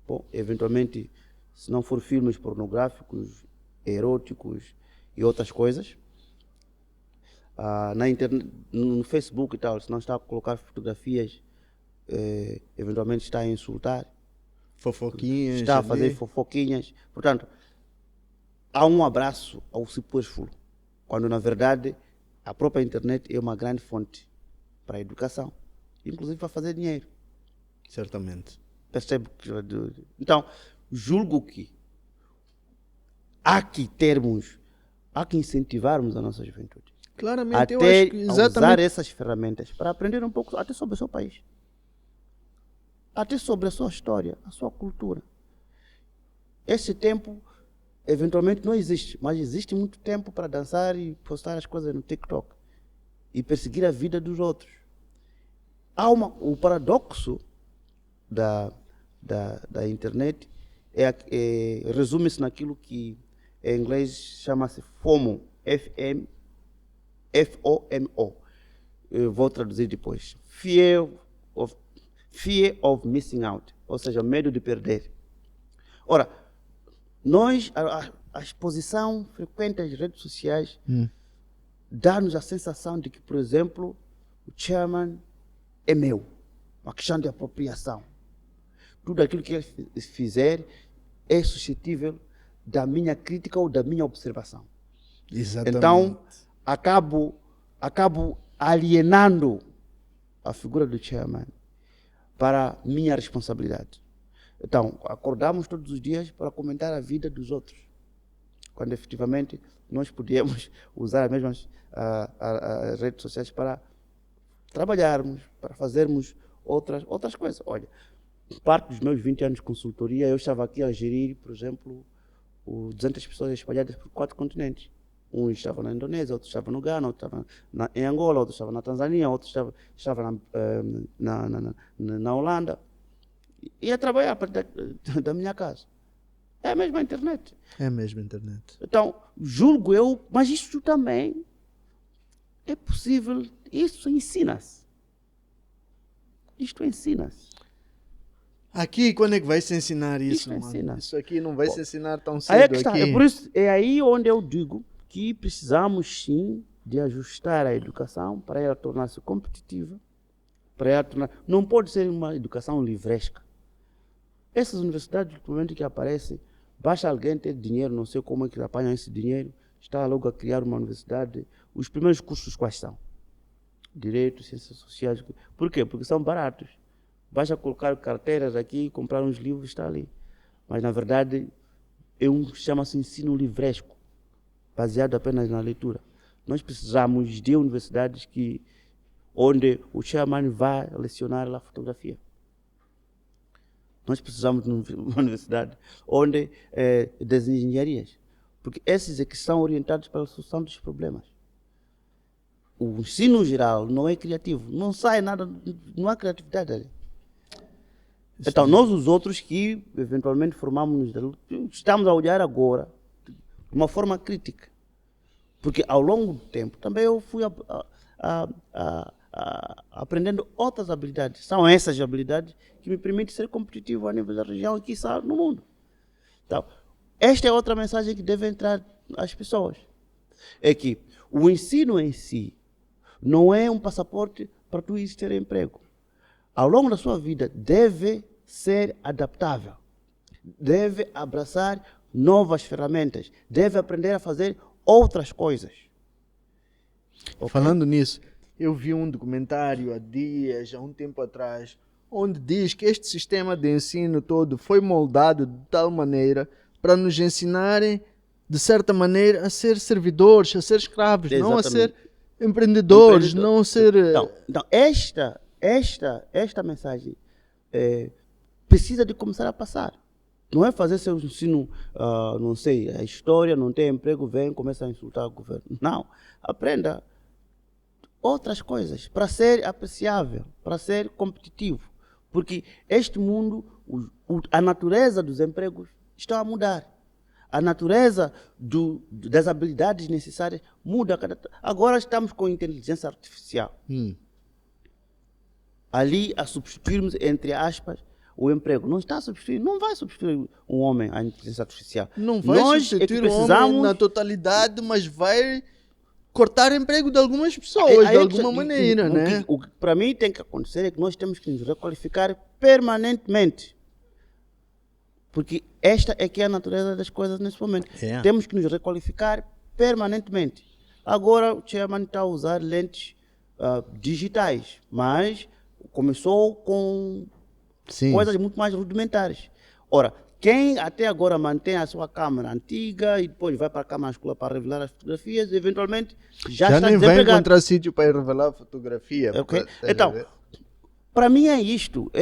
Bom, eventualmente, se não for filmes pornográficos, eróticos e outras coisas, na internet, no Facebook e tal, se não está a colocar fotografias, eventualmente está a insultar,
fofoquinhas,
está a fazer fofoquinhas. Portanto, há um abraço ao supérfluo, quando na verdade a própria internet é uma grande fonte para a educação, inclusive para fazer dinheiro.
Certamente.
Percebe? Então, julgo que há que incentivarmos a nossa juventude.
Claramente, eu
até
acho que exatamente
usar essas ferramentas para aprender um pouco até sobre o seu país. até sobre a sua história, a sua cultura. Esse tempo, eventualmente, não existe, mas existe muito tempo para dançar e postar as coisas no TikTok e perseguir a vida dos outros. O paradoxo da internet resume-se naquilo que em inglês chama-se FOMO, F-O-M-O. Eu vou traduzir depois. Fear of missing out, ou seja, medo de perder. Ora, a exposição frequente às redes sociais dá-nos a sensação de que, por exemplo, o chairman é meu, uma questão de apropriação. Tudo aquilo que ele fizer é suscetível da minha crítica ou da minha observação.
Exatamente.
Então, acabo alienando a figura do chairman para minha responsabilidade. Então, acordamos todos os dias para comentar a vida dos outros, quando efetivamente nós podíamos usar as mesmas as redes sociais para trabalharmos, para fazermos outras coisas. Olha, parte dos meus 20 anos de consultoria, eu estava aqui a gerir, por exemplo, 200 pessoas espalhadas por 4 continentes. Um estava na Indonésia, outro estava no Ghana, outro estava em Angola, outro estava na Tanzânia, outro estava na Holanda. Ia trabalhar a partir da minha casa. É a mesma internet.
É a mesma internet.
Então, julgo eu, mas isto também é possível, isso ensina-se. Isto ensina-se.
Aqui, quando é que vai se ensinar isso,
Isto
mano?
ensina.
Isso aqui não vai se ensinar tão
Aí
cedo
é que está.
aqui.
É por isso, é aí onde eu digo que precisamos sim de ajustar a educação para ela tornar-se competitiva, para ela não pode ser uma educação livresca. Essas universidades, ultimamente, que aparecem, basta alguém ter dinheiro, não sei como é que apanham esse dinheiro, está logo a criar uma universidade. Os primeiros cursos quais são? Direito, ciências sociais. Por quê? Porque são baratos. Basta colocar carteiras aqui, comprar uns livros, está ali. Mas, na verdade, chama-se ensino livresco, baseado apenas na leitura. Nós precisamos de universidades onde o chairman vai lecionar a fotografia. Nós precisamos de uma universidade onde das engenharias, porque esses é que são orientados para a solução dos problemas. O ensino geral não é criativo, não sai nada, não há criatividade ali. Então, nós os outros que eventualmente formamos, estamos a olhar agora de uma forma crítica. Porque ao longo do tempo também eu fui aprendendo outras habilidades. São essas habilidades que me permitem ser competitivo a nível da região e quiçá no mundo. Então, esta é outra mensagem que deve entrar às pessoas. É que o ensino em si não é um passaporte para tu ir ter emprego. Ao longo da sua vida deve ser adaptável. Deve abraçar novas ferramentas. Deve aprender a fazer outras coisas.
Okay? Falando nisso, eu vi um documentário há um tempo atrás, onde diz que este sistema de ensino todo foi moldado de tal maneira para nos ensinarem, de certa maneira, a ser servidores, a ser escravos, exatamente, não a ser empreendedores, não a ser...
Então esta mensagem precisa de começar a passar. Não é fazer seu ensino, não sei, a história, não tem emprego, vem e começa a insultar o governo. Não, aprenda outras coisas para ser apreciável, para ser competitivo. Porque este mundo, a natureza dos empregos está a mudar. A natureza das habilidades necessárias muda. Agora estamos com inteligência artificial. Ali a substituirmos, entre aspas, o emprego. Não está a substituir, não vai substituir um homem à inteligência artificial.
Não vai substituir o homem na totalidade, mas vai cortar o emprego de algumas pessoas, de alguma maneira, né?
O que para mim tem que acontecer é que nós temos que nos requalificar permanentemente. Porque esta é que é a natureza das coisas nesse momento. Temos que nos requalificar permanentemente. Agora o chairman está a usar lentes digitais, mas começou com coisas muito mais rudimentares. Ora, quem até agora mantém a sua câmera antiga e depois vai para a câmera escura para revelar as fotografias, eventualmente já está
nem
desempregado.
vai encontrar sítio para revelar a fotografia.
Okay? Então, para mim é isto.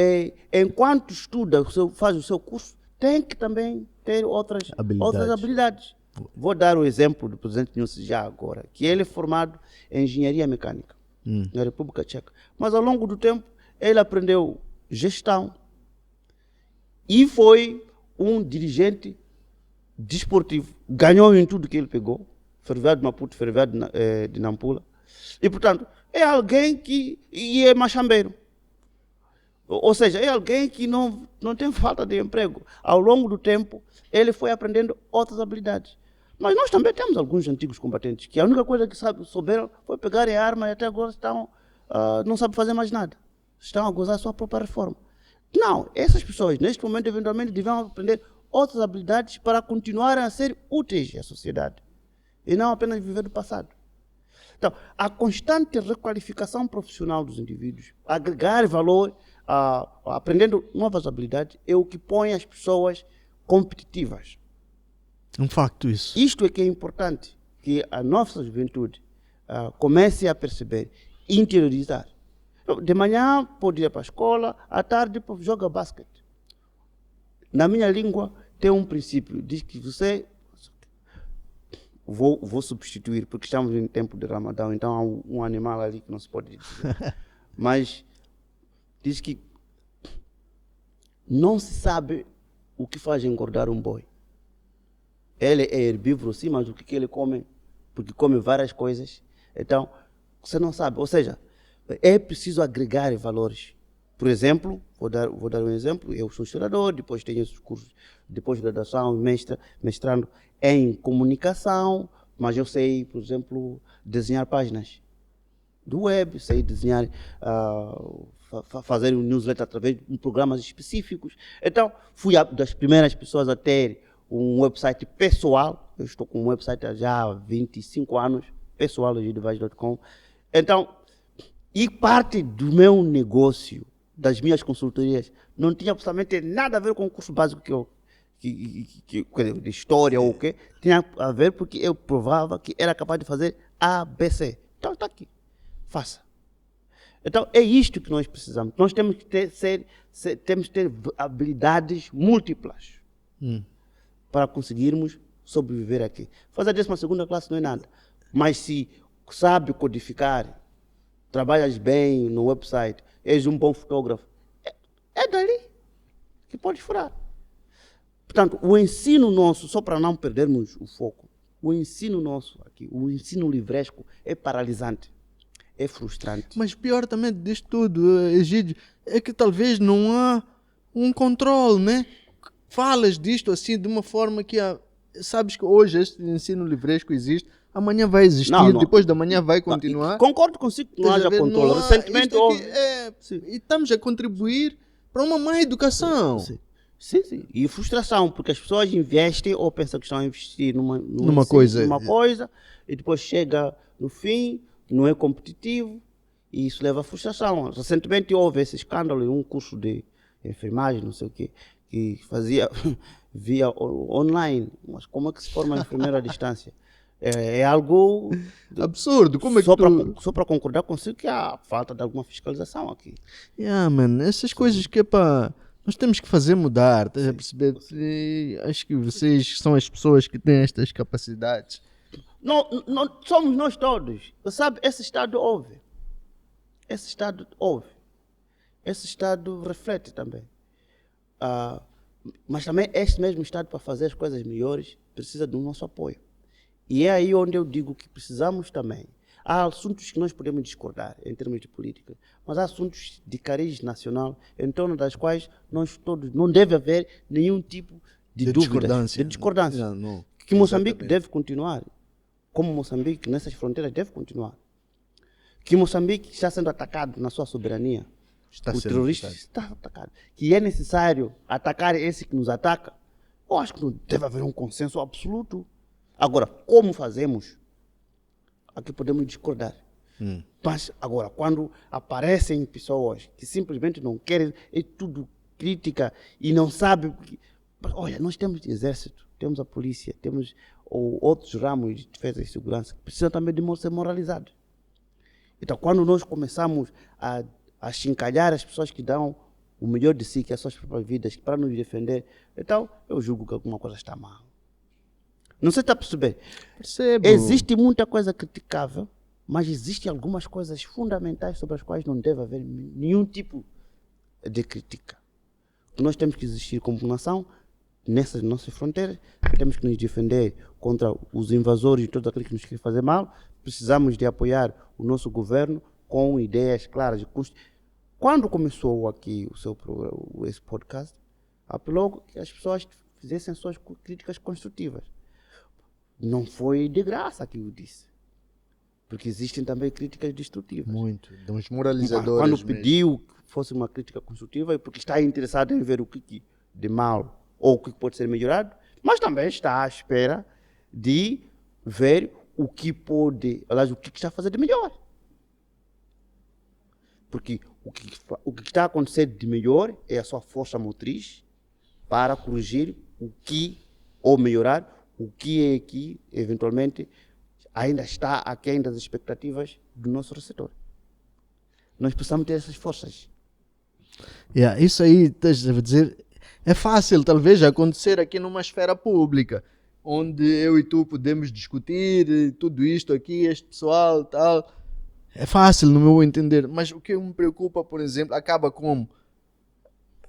Enquanto estuda, faz o seu curso, tem que também ter outras habilidades. Vou dar o exemplo do presidente Nilce já agora, que ele é formado em engenharia mecânica na República Tcheca. Mas ao longo do tempo, ele aprendeu gestão e foi um dirigente desportivo. Ganhou em tudo que ele pegou, Ferroviário de Maputo, Ferroviário de Nampula. E, portanto, é alguém que é machambeiro. Ou seja, é alguém que não tem falta de emprego. Ao longo do tempo, ele foi aprendendo outras habilidades. Mas nós também temos alguns antigos combatentes que a única coisa que souberam foi pegar a arma e até agora não sabem fazer mais nada. Estão a gozar a sua própria reforma. Não, essas pessoas, neste momento, eventualmente, deviam aprender outras habilidades para continuarem a ser úteis à sociedade. E não apenas viver do passado. Então, a constante requalificação profissional dos indivíduos, agregar valor, aprendendo novas habilidades, é o que põe as pessoas competitivas.
Um facto isso.
Isto é que é importante, que a nossa juventude comece a perceber, interiorizar. De manhã pode ir para a escola, à tarde joga basquete. Na minha língua tem um princípio, diz que você... Vou substituir, porque estamos em tempo de Ramadão, então há um animal ali que não se pode dizer. Mas diz que não se sabe o que faz engordar um boi. Ele é herbívoro sim, mas o que ele come? Porque come várias coisas. Então, você não sabe. Ou seja, é preciso agregar valores. Por exemplo, vou dar um exemplo. Eu sou historiador, depois tenho esses cursos, depois de graduação, mestrando em comunicação, mas eu sei, por exemplo, desenhar páginas do web, sei desenhar, fazer um newsletter através de programas específicos. Então, fui das primeiras pessoas a ter um website pessoal. Eu estou com um website já há 25 anos, pessoal, egidovaz.com. Então, e parte do meu negócio, das minhas consultorias, não tinha absolutamente nada a ver com o curso básico de história ou o quê. Tinha a ver porque eu provava que era capaz de fazer ABC. Então está aqui, faça. Então é isto que nós precisamos. Nós temos que ter habilidades múltiplas para conseguirmos sobreviver aqui. Fazer a 12ª classe não é nada, mas se sabe codificar, trabalhas bem no website, és um bom fotógrafo, é dali que podes furar. Portanto, o ensino nosso, só para não perdermos o foco, o ensino nosso aqui, o ensino livresco é paralisante, é frustrante.
Mas pior também disto tudo, Egídio, é que talvez não há um controle, né? Falas disto assim de uma forma que sabes que hoje este ensino livresco existe, amanhã vai existir, depois da manhã vai continuar.
Concordo consigo que não haja controle. Recentemente
e estamos a contribuir para uma má educação.
Sim. E frustração, porque as pessoas investem ou pensam que estão a investir numa
coisa
e depois chega no fim, não é competitivo e isso leva a frustração. Recentemente houve esse escândalo em um curso de enfermagem, não sei o quê, que fazia via online. Mas como é que se forma enfermeiro à distância? É algo
absurdo. Como é que
só para concordar consigo que há falta de alguma fiscalização aqui.
Essas coisas que nós temos que fazer mudar, estás a perceber? Acho que vocês são as pessoas que têm estas capacidades.
Não somos nós todos. Sabe, esse Estado ouve. Esse Estado reflete também. Mas também este mesmo Estado, para fazer as coisas melhores, precisa do nosso apoio. E é aí onde eu digo que precisamos também. Há assuntos que nós podemos discordar em termos de política, mas há assuntos de cariz nacional em torno das quais nós todos não deve haver nenhum tipo de dúvida, de discordância.
Não.
Que Moçambique deve continuar, como Moçambique nessas fronteiras deve continuar. Que Moçambique está sendo atacado na sua soberania. O terrorista está atacado. Que é necessário atacar esse que nos ataca. Eu acho que não deve haver um consenso absoluto. Agora, como fazemos? Aqui podemos discordar. Mas agora, quando aparecem pessoas que simplesmente não querem, é tudo crítica e não sabem. Olha, nós temos exército, temos a polícia, temos outros ramos de defesa e segurança que precisam também de ser moralizados. Então, quando nós começamos a a chincalhar as pessoas que dão o melhor de si, que é as suas próprias vidas, para nos defender. Então, eu julgo que alguma coisa está mal. Não sei se está a perceber.
Percebo.
Existe muita coisa criticável, mas existem algumas coisas fundamentais sobre as quais não deve haver nenhum tipo de crítica. Nós temos que existir como nação nessas nossas fronteiras, temos que nos defender contra os invasores e todos aqueles que nos querem fazer mal. Precisamos de apoiar o nosso governo com ideias claras. Quando começou aqui esse podcast, apelou que as pessoas fizessem suas críticas construtivas. Não foi de graça que eu disse. Porque existem também críticas destrutivas.
Muito. Dos moralizadores.
Quando pediu que fosse uma crítica construtiva, é porque está interessado em ver o que de mal ou o que pode ser melhorado, mas também está à espera de ver o que está a fazer de melhor. Porque o que está a acontecer de melhor é a sua força motriz para corrigir ou melhorar o que é que, eventualmente, ainda está aquém das expectativas do nosso setor. Nós precisamos ter essas forças.
Isso aí, estás a dizer, é fácil talvez acontecer aqui numa esfera pública, onde eu e tu podemos discutir tudo isto aqui, este pessoal, tal. É fácil no meu entender, mas o que me preocupa, por exemplo, acaba como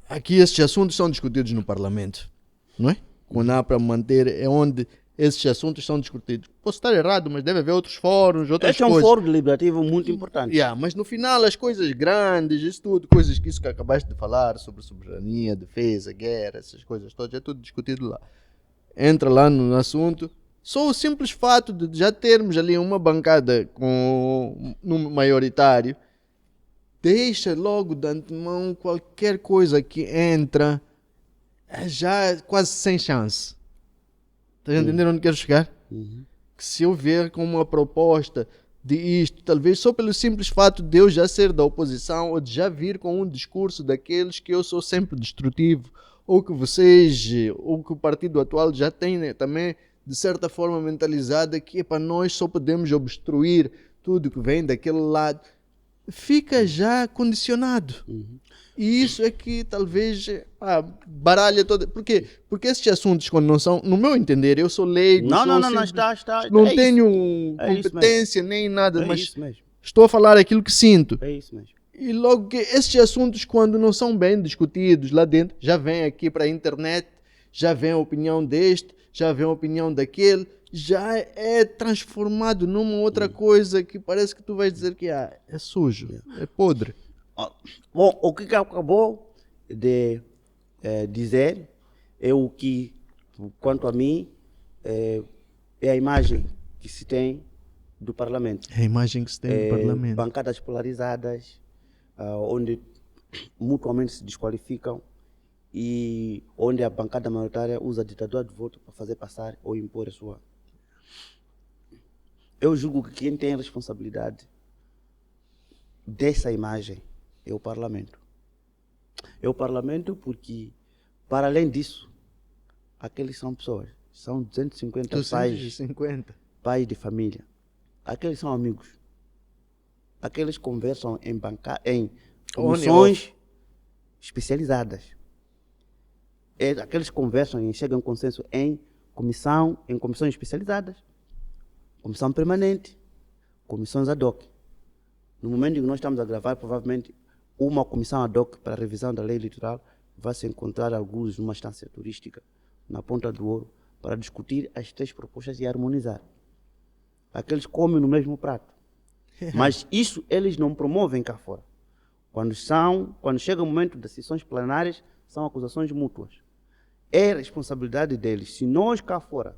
aqui estes assuntos são discutidos no Parlamento, não é? Quando há para manter, é onde esses assuntos são discutidos. Posso estar errado, mas deve haver outros fóruns, outras coisas.
Este é um fórum deliberativo muito importante.
Mas no final as coisas grandes, isso tudo, coisas que acabaste de falar sobre soberania, defesa, guerra, essas coisas todas, é tudo discutido lá. Entra lá no assunto. Só o simples fato de já termos ali uma bancada com um número maioritário deixa logo de antemão qualquer coisa que entra já quase sem chance. Estás a entender onde quero chegar?
Uhum.
Que se eu ver com uma proposta de isto, talvez só pelo simples fato de eu já ser da oposição ou de já vir com um discurso daqueles que eu sou sempre destrutivo, ou que vocês, ou que o partido atual já tem, né, também, de certa forma mentalizada que para nós só podemos obstruir tudo que vem daquele lado, fica já condicionado.
Uhum.
E isso é que talvez baralha toda. Por quê? Porque esses assuntos, quando não são, no meu entender, eu sou leigo, não tenho competência nem nada, mas estou a falar aquilo que sinto.
É isso mesmo.
E logo que esses assuntos, quando não são bem discutidos lá dentro, já vem aqui para a internet, já vem a opinião deste, já vem a opinião daquele, já é transformado numa outra coisa que parece que tu vais dizer que é sujo, é podre.
Bom, o que acabou de dizer é o que, quanto a mim, é a imagem que se tem do Parlamento.
É a imagem que se tem do Parlamento.
Bancadas polarizadas, onde mutuamente se desqualificam e onde a bancada maioritária usa a ditadura de voto para fazer passar ou impor a sua. Eu julgo que quem tem a responsabilidade dessa imagem é o Parlamento. É o Parlamento porque, para além disso, aqueles são pessoas, são 250 pais de família. Aqueles são amigos. Aqueles conversam em comissões especializadas. Aqueles conversam e chegam a consenso em comissões especializadas, comissão permanente, comissões ad hoc. No momento em que nós estamos a gravar, provavelmente uma comissão ad hoc para a revisão da lei eleitoral vai se encontrar alguns numa estância turística na Ponta do Ouro para discutir as 3 propostas e harmonizar. Aqueles comem no mesmo prato. Mas isso eles não promovem cá fora. Quando chega o momento das sessões plenárias, são acusações mútuas. É responsabilidade deles. Se nós cá fora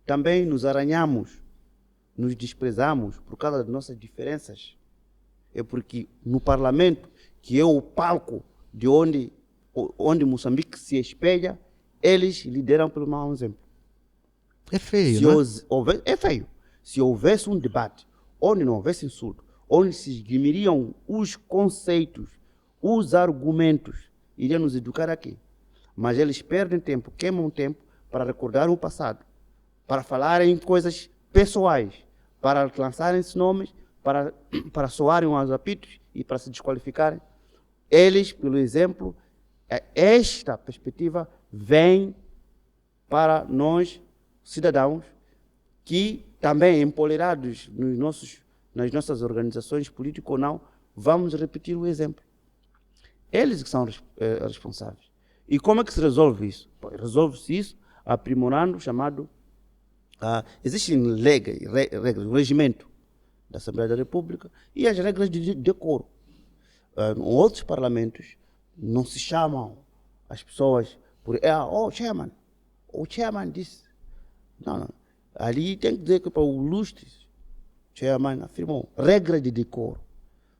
também nos arranhamos, nos desprezamos por causa das nossas diferenças, é porque no Parlamento, que é o palco de onde Moçambique se espelha, eles lideram pelo mau exemplo.
É feio, né?
É feio. Se houvesse um debate onde não houvesse insulto, onde se esgrimiriam os conceitos, os argumentos, iriam nos educar aqui. Mas eles perdem tempo, queimam tempo para recordar o passado, para falarem coisas pessoais, para lançarem esses nomes, para soarem aos apitos e para se desqualificarem Eles, pelo exemplo, esta perspectiva vem para nós, cidadãos, que também empoderados nas nossas organizações, políticas ou não, vamos repetir o exemplo. Eles que são responsáveis. E como é que se resolve isso? Resolve-se isso aprimorando o chamado... existem regras, o regimento da Assembleia da República e as regras de decoro. Em outros parlamentos não se chamam as pessoas por chairman, o chairman disse. Não. Ali tem que dizer que para o ilustre chairman afirmou, regra de decoro.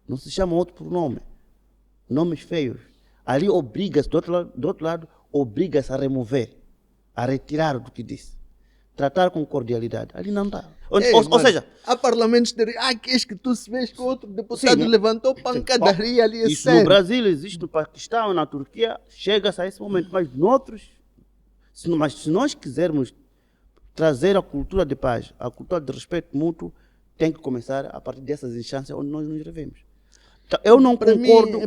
Não se chama outro pronome, nomes feios. Ali obriga-se, do outro lado, obriga-se a remover, a retirar do que disse. Tratar com cordialidade. Ali não está. Ou seja,
há parlamentos que és que tu se vês que outro deputado levantou pancadaria ali.
Isso sério. No Brasil existe, no Paquistão, na Turquia, chega-se a esse momento. Mas se nós quisermos trazer a cultura de paz, a cultura de respeito mútuo, tem que começar a partir dessas instâncias onde nós nos revemos. Então, eu não concordo.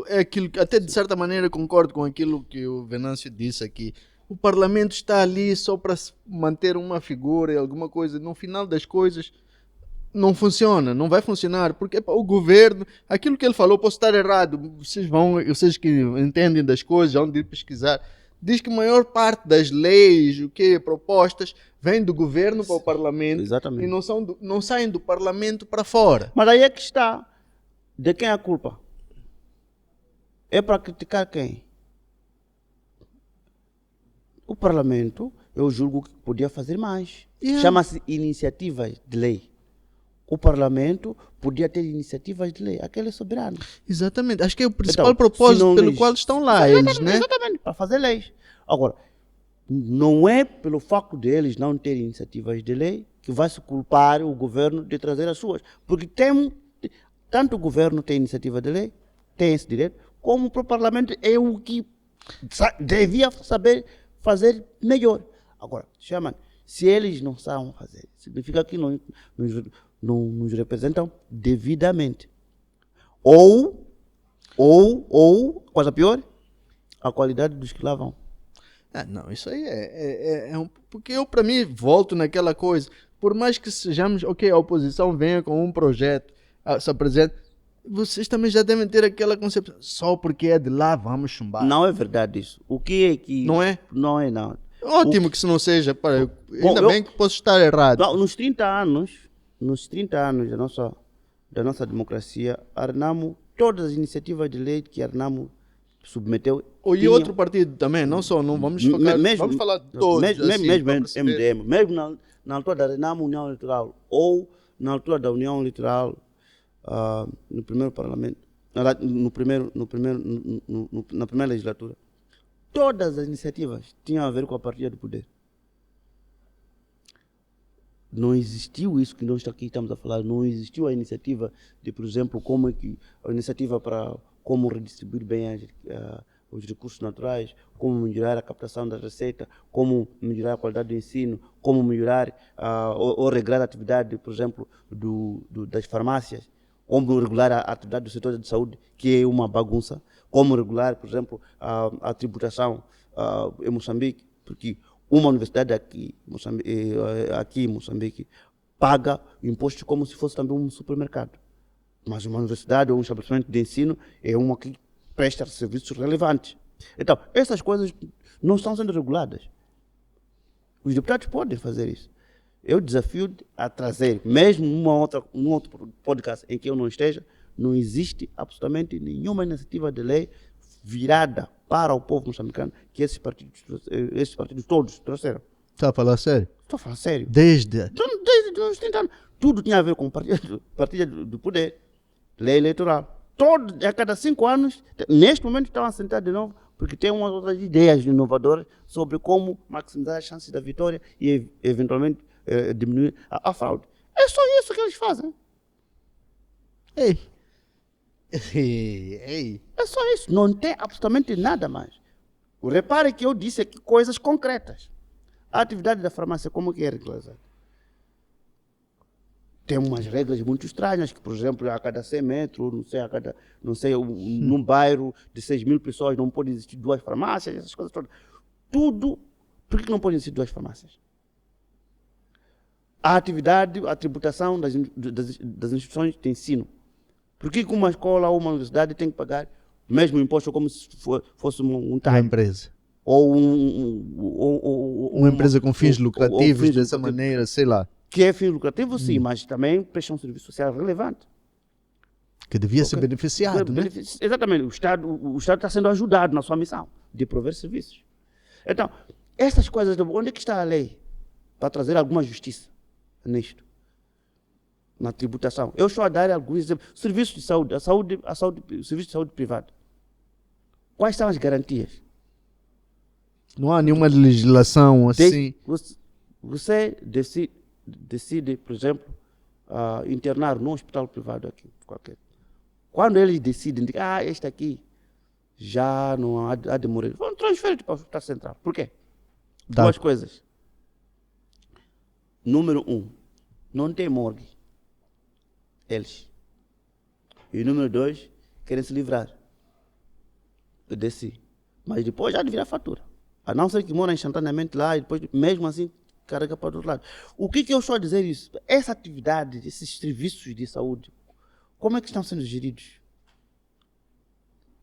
É aquilo, até de certa maneira concordo com aquilo que o Venâncio disse aqui. O parlamento está ali só para manter uma figura, alguma coisa. No final das coisas, não funciona, não vai funcionar. Porque o governo, aquilo que ele falou, posso estar errado. Vocês que entendem das coisas, vão de pesquisar. Diz que a maior parte das leis, propostas, vem do governo para o parlamento.
Exatamente.
E não saem do parlamento para fora.
Mas aí é que está. De quem é a culpa? É para criticar quem? O parlamento, eu julgo que podia fazer mais. Chama-se iniciativas de lei. O parlamento podia ter iniciativas de lei. Aquele é soberano.
Exatamente. Acho que é o principal propósito pelo qual estão lá eles, né?
Exatamente, para fazer leis. Agora, não é pelo facto de eles não terem iniciativas de lei que vai se culpar o governo de trazer as suas. Porque tanto o governo tem iniciativa de lei, tem esse direito, como o parlamento é o que devia saber fazer melhor. Agora, se eles não sabem fazer, significa que não nos representam devidamente. Ou, coisa pior, a qualidade dos que lá vão.
Não, isso aí porque eu, para mim, volto naquela coisa. Por mais que sejamos, a oposição venha com um projeto, se apresenta, vocês também já devem ter aquela concepção, só porque é de lá, vamos chumbar.
Não é verdade isso. O que é que...
Não é?
Não é, não.
Ótimo que se não seja, ainda bem que posso estar errado.
Não, nos 30 anos da nossa democracia, a Renamo, todas as iniciativas de lei que a Renamo submeteu...
E outro partido também, não vamos focar, vamos falar de todos.
Mesmo MDM, mesmo na altura da Renamo União Eleitoral, ou na altura da União Eleitoral, no primeiro parlamento, na primeira legislatura, todas as iniciativas tinham a ver com a partilha do poder. Não existiu isso que nós aqui estamos a falar, não existiu a iniciativa de, por exemplo, a iniciativa para como redistribuir bem os recursos naturais, como melhorar a captação da receita, como melhorar a qualidade do ensino, como melhorar ou regrar a atividade, por exemplo, das farmácias, como regular a atividade do setor de saúde, que é uma bagunça, como regular, por exemplo, a tributação em Moçambique, porque uma universidade aqui em Moçambique paga impostos como se fosse também um supermercado. Mas uma universidade ou um estabelecimento de ensino é uma que presta serviços relevantes. Então, essas coisas não estão sendo reguladas. Os deputados podem fazer isso. Eu desafio a trazer, mesmo um outro podcast em que eu não esteja, não existe absolutamente nenhuma iniciativa de lei virada para o povo moçambicano que esses partidos todos trouxeram.
Está a falar sério?
Estou a falar sério.
Desde
os 30 anos. Tudo tinha a ver com partilha do poder, lei eleitoral. A cada 5 anos, neste momento estão a sentar de novo, porque tem umas outras ideias inovadoras sobre como maximizar as chances da vitória e eventualmente diminuir a fraude. É só isso que eles fazem.
Ei.
É só isso, não tem absolutamente nada mais. Repare que eu disse aqui coisas concretas. A atividade da farmácia, como que é regularizada? tem umas regras muito estranhas, que, por exemplo, a cada 100 metros, num bairro de 6 mil pessoas não pode existir 2 farmácias, essas coisas todas. Tudo, por que não podem existir 2 farmácias? A atividade, a tributação das instituições de ensino. Por que uma escola ou uma universidade tem que pagar o mesmo imposto como se fosse um time?
Uma empresa.
Ou
uma empresa com fins lucrativos dessa maneira, sei lá.
Que é fins lucrativos, sim, mas também presta um serviço social relevante.
Que devia ser beneficiado, né?
Exatamente. O Estado está sendo ajudado na sua missão de prover serviços. Então, essas coisas, onde é que está a lei para trazer alguma justiça nisto? Na tributação. Eu estou a dar alguns exemplos. Serviços de saúde, serviço de saúde privado. Quais são as garantias?
Não há nenhuma legislação assim.
Você decide, por exemplo, internar num hospital privado aqui, qualquer. Quando eles decidem, este aqui já não há de morrer, vão transferir para o hospital central. Por quê? Duas coisas. Número 1, não tem morgue. Eles. E número 2, querem se livrar. Eu desci. Mas depois já de virar fatura. A não ser que mora instantaneamente lá e depois, mesmo assim, carrega para o outro lado. O que eu estou a dizer isso? Essa atividade, esses serviços de saúde, como é que estão sendo geridos?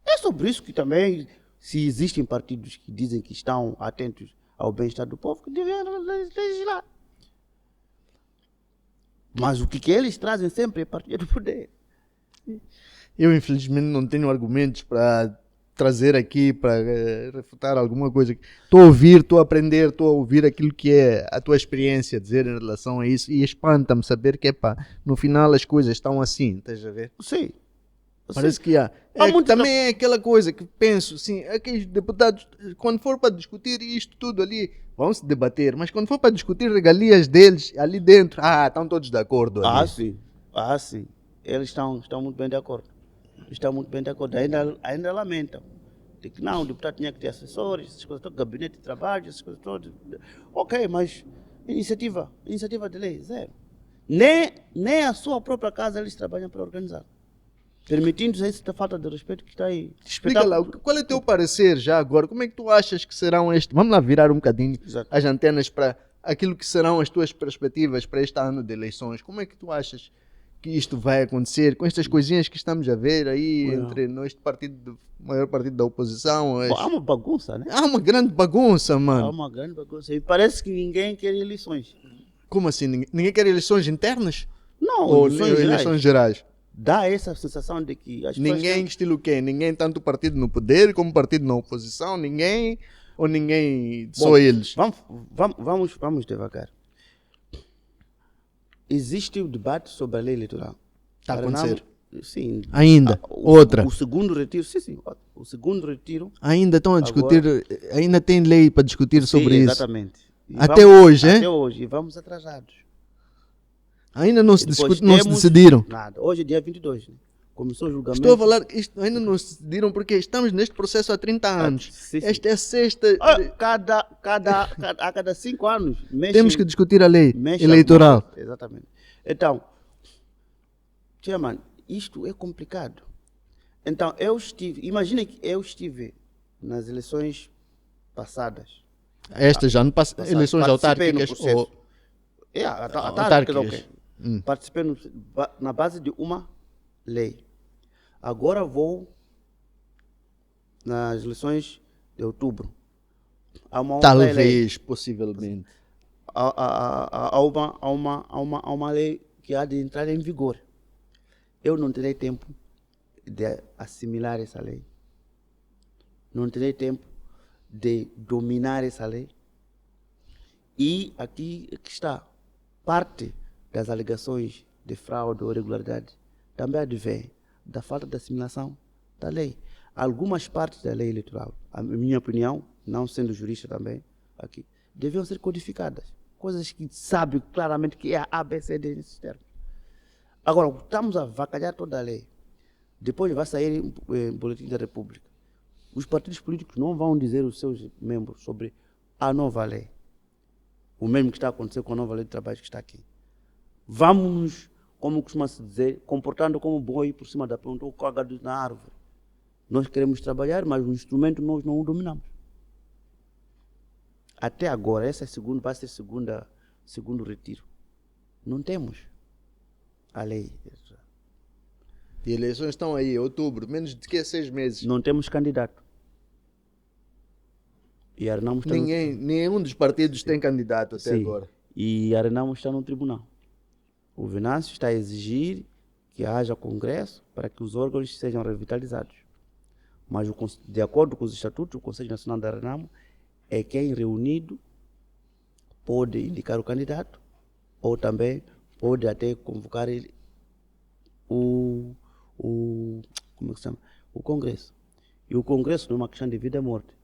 É sobre isso que também, se existem partidos que dizem que estão atentos ao bem-estar do povo, que devem legislar. Mas o que eles trazem sempre é partilha do poder.
Eu, infelizmente, não tenho argumentos para trazer aqui, para refutar alguma coisa. Estou a ouvir, estou a aprender, estou a ouvir aquilo que é a tua experiência a dizer em relação a isso e espanta-me saber que, no final as coisas estão assim, estás a ver?
Sim.
Parece que há. Também é aquela coisa que penso, sim, aqueles deputados, quando for para discutir isto tudo ali, vão se debater, mas quando for para discutir regalias deles ali dentro, estão todos de acordo ali.
Sim. Eles estão muito bem de acordo. Estão muito bem de acordo. Ainda lamentam. De que não, o deputado tinha que ter assessores, essas coisas todas, gabinete de trabalho, essas coisas todas. Ok, mas iniciativa de lei, zero. Nem a sua própria casa eles trabalham para organizar. Permitindo essa falta de respeito que está aí.
Explica lá, qual é o teu parecer já agora? Como é que tu achas que serão Vamos lá virar um bocadinho as antenas para aquilo que serão as tuas perspectivas para este ano de eleições. Como é que tu achas que isto vai acontecer com estas coisinhas que estamos a ver aí entre nós, maior partido da oposição?
Há uma bagunça, né?
Há uma grande bagunça, mano.
Há uma grande bagunça. E parece que ninguém quer eleições.
Como assim? Ninguém quer eleições internas?
Não,
ou eleições gerais?
Dá essa sensação de que as
ninguém estilo o quê? Ninguém tanto partido no poder como partido na oposição? Ninguém? Ou ninguém? Só eles?
Vamos devagar. Existe o debate sobre a lei eleitoral.
Está a acontecer?
Sim.
Ainda? Outra?
O segundo retiro, sim. O segundo retiro.
Ainda estão a discutir, ainda tem lei para discutir sobre isso?
Exatamente.
Até hoje,
Até hoje. E vamos atrasados.
Ainda não se decidiram?
Nada. Hoje é dia 22. Né? Começou o julgamento.
Estou a falar, ainda não se decidiram porque estamos neste processo há 30 anos.
Sim.
Esta é a sexta.
A cada 5 anos.
Temos que discutir a lei eleitoral.
Exatamente. Então, Chairman, isto é complicado. Então, imagina que eu estive nas eleições passadas.
Estas já não passam, eleições autárquicas ou...
autárquicas, ok. Participei na base de uma lei. Agora vou nas eleições de outubro.
Talvez, possivelmente.
Há uma lei que há de entrar em vigor. Eu não terei tempo de assimilar essa lei. Não terei tempo de dominar essa lei. E aqui está. Parte das alegações de fraude ou irregularidade também advém da falta de assimilação da lei. Algumas partes da lei eleitoral, a minha opinião, não sendo jurista também, aqui, deviam ser codificadas. Coisas que sabe claramente que é a ABCD nesses termos. Agora, estamos a avacalhar toda a lei. Depois vai sair em boletim da República. Os partidos políticos não vão dizer aos seus membros sobre a nova lei. O mesmo que está acontecendo com a nova lei de trabalho que está aqui. Vamos como costuma-se dizer, comportando como boi por cima da ponta ou cagado na árvore. Nós queremos trabalhar, mas o instrumento nós não o dominamos. Até agora, vai ser segundo retiro. Não temos a lei.
E eleições estão aí, outubro, menos de que 6 meses.
Não temos candidato. E Arnamo está
Nenhum dos partidos tem candidato até agora.
E Arnamo está no tribunal. O Venâncio está a exigir que haja congresso para que os órgãos sejam revitalizados. Mas, de acordo com os estatutos, o Conselho Nacional de Arnamo é quem reunido pode indicar o candidato ou também pode até convocar ele, como é que se chama? O Congresso. E o Congresso não é uma questão de vida e morte.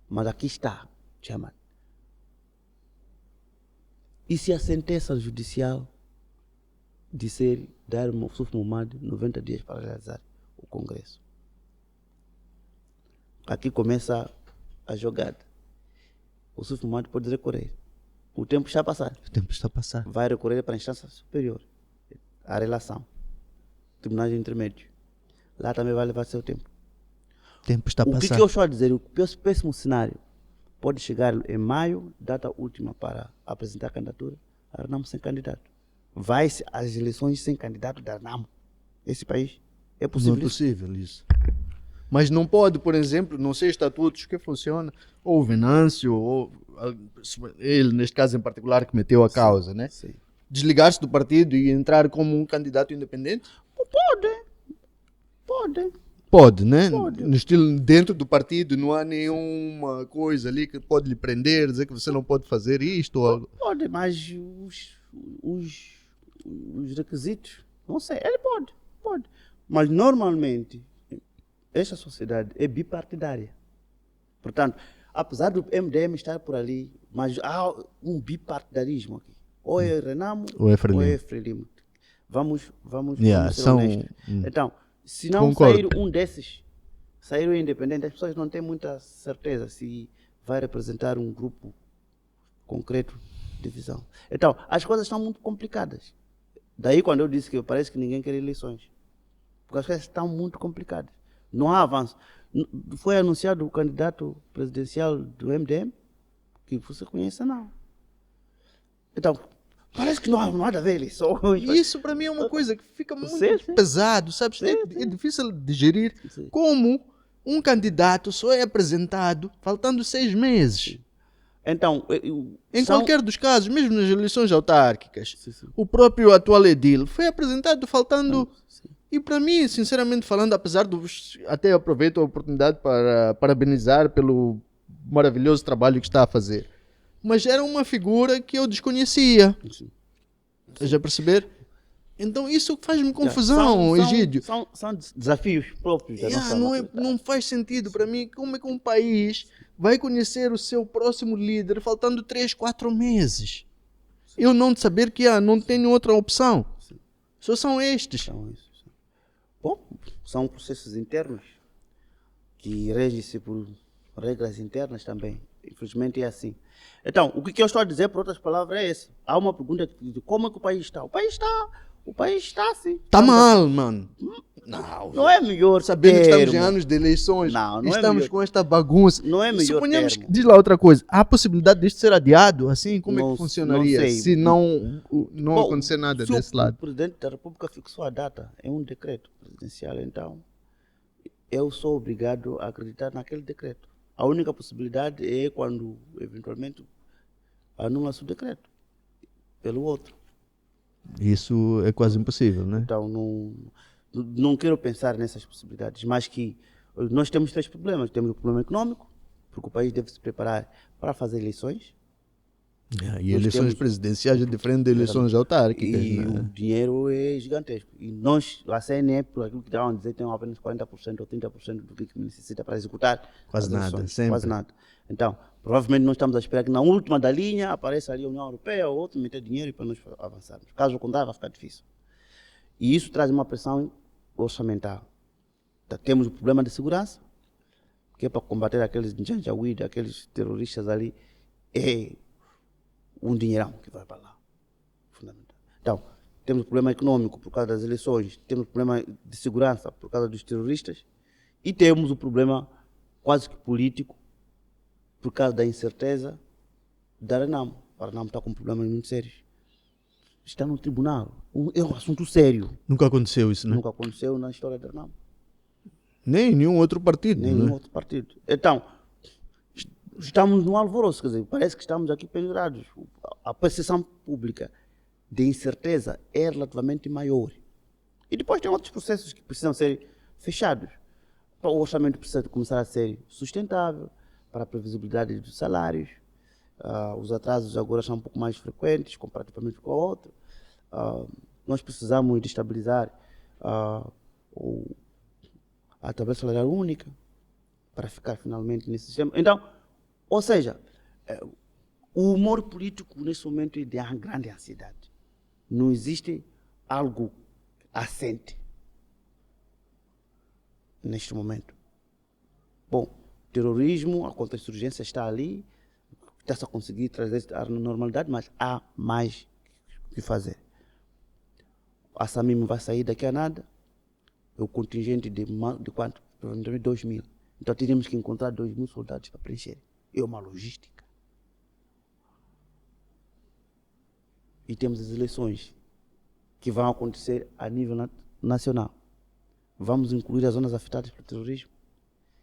Mas aqui está, chama. E se a sentença judicial disser dar ao Yusuf Mahamadou 90 dias para realizar o Congresso? Aqui começa a jogada. O Yusuf Mahamadou pode recorrer. O tempo está a passar. Vai recorrer para a instância superior. A relação. Tribunais intermédios. Lá também vai levar seu tempo. O que eu estou a dizer? O péssimo cenário pode chegar em maio, data última para apresentar a candidatura. Arnamo sem candidato. Vai-se às eleições sem candidato de Arnamo. Esse país. É possível?
Não é possível isso. Mas não pode, por exemplo, não sei estatutos que funciona, ou o Venâncio, ou ele, neste caso em particular, que meteu a causa, né?
Sim.
Desligar-se do partido e entrar como um candidato independente? Pode, né?
Pode.
No estilo, dentro do partido não há nenhuma coisa ali que pode lhe prender, dizer que você não pode fazer isto ou algo.
Pode, mas os requisitos, não sei, ele pode. Mas normalmente esta sociedade é bipartidária. Portanto, apesar do MDM estar por ali, mas há um bipartidarismo aqui. Ou é Renamo
ou é Frelimo.
Frelimo. Vamos ser
são...
honestos. Então, se não
Concordo.
sair um desses, sair o independente, as pessoas não têm muita certeza se vai representar um grupo concreto de visão. Então, as coisas estão muito complicadas. Daí quando eu disse que parece que ninguém quer eleições. Porque as coisas estão muito complicadas. Não há avanço. Foi anunciado o candidato presidencial do MDM, que você conhece, não. Então, parece que não há nada a ver eleições.
Isso para mim é uma coisa que fica muito
Sim.
pesado, sabes?
Sim.
É difícil de digerir.
Sim.
Como um candidato só é apresentado faltando 6 meses.
Então,
Em qualquer dos casos, mesmo nas eleições autárquicas,
Sim.
o próprio atual edil foi apresentado faltando...
Sim.
E para mim, sinceramente falando, apesar dos... Até aproveito a oportunidade para parabenizar pelo maravilhoso trabalho que está a fazer. Mas era uma figura que eu desconhecia.
Sim.
Estás a perceber? Então isso faz-me confusão, Egídio.
São desafios próprios da nossa
Não faz sentido para mim. Como é que um país vai conhecer o seu próximo líder faltando 3, 4 meses? Eu não saber que não tenho outra opção.
Sim.
Só são estes.
Bom, são processos internos que regem-se por regras internas também. Infelizmente é assim. Então, o que eu estou a dizer, por outras palavras, é esse. Há uma pergunta de como é que o país está. O país está assim.
Tá mal, mano.
Não é melhor
Sabendo que estamos em
termo.
anos de eleições,
Não é
estamos
melhor.
com esta bagunça.
Não é melhor
Suponhamos
termo.
que, diz lá outra coisa, há a possibilidade disto ser adiado? Assim, como é
Não-
que funcionaria
não sei.
se não
Bom,
acontecer nada
se
desse lado?
O presidente da República fixou a data em um decreto presidencial, então eu sou obrigado a acreditar naquele decreto. A única possibilidade é quando, eventualmente, anula-se o decreto pelo outro.
Isso é quase impossível, né?
Então, não quero pensar nessas possibilidades, mas que nós temos 3 problemas. Temos o problema econômico, porque o país deve se preparar para fazer eleições.
E eleições
temos-
presidenciais é diferente de eleições autárquicas.
E
né?
o dinheiro é gigantesco. E nós, a CNE, por aquilo que estavam a dizer, tem apenas 40% ou 30% do que necessita para executar
Quase
as
nada,
eleições.
sempre.
Quase nada. Então, provavelmente nós estamos a esperar que na última da linha apareça ali a União Europeia ou outro meter dinheiro para nós avançarmos. Caso contrário, vai ficar difícil. E isso traz uma pressão orçamental. Então, temos o problema de segurança, que é para combater aqueles Janjaweed, aqueles terroristas ali, é um dinheirão que vai para lá. Fundamental. Então, temos problema econômico por causa das eleições, temos problema de segurança por causa dos terroristas e temos o problema quase que político por causa da incerteza da Renamo. A Renamo está com problemas muito sérios. Está no tribunal. É um assunto sério.
Nunca aconteceu isso, né?
Nunca aconteceu na história da Renamo.
Nem em nenhum outro partido,
Nenhum
né?
outro partido. Então, estamos no alvoroço, quer dizer, parece que estamos aqui pendurados. A percepção pública de incerteza é relativamente maior. E depois tem outros processos que precisam ser fechados. O orçamento precisa começar a ser sustentável para a previsibilidade dos salários. Os atrasos agora são um pouco mais frequentes comparativamente com o outro. Nós precisamos de estabilizar a tabela salarial única para ficar finalmente nesse sistema. Então, ou seja, o humor político nesse momento é de uma grande ansiedade. Não existe algo assente neste momento. Bom, terrorismo, a contra-insurgência está ali, está-se a conseguir trazer a normalidade, mas há mais o que fazer. A SAMIM vai sair daqui a nada, o contingente de quanto? Provavelmente 2.000. Então teríamos que encontrar 2.000 soldados para preencher. É uma logística. E temos as eleições que vão acontecer a nível nacional. Vamos incluir as zonas afetadas pelo terrorismo.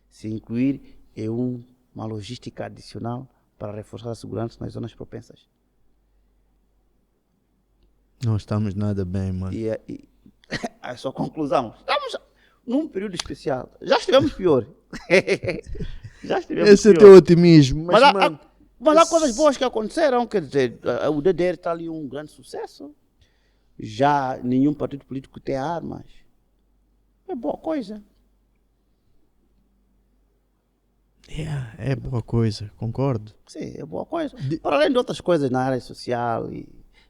Se incluir, é uma logística adicional para reforçar a segurança nas zonas propensas.
Não estamos nada bem, mano.
E a sua conclusão, estamos num período especial. Já estivemos pior. Já estivemos
Esse é
pior.
teu otimismo. Mas,
Mas há coisas boas que aconteceram, quer dizer, o DDR está ali um grande sucesso. Já nenhum partido político tem armas. É boa coisa.
É boa coisa, concordo.
Sim, é boa coisa. Para além de outras coisas na área social e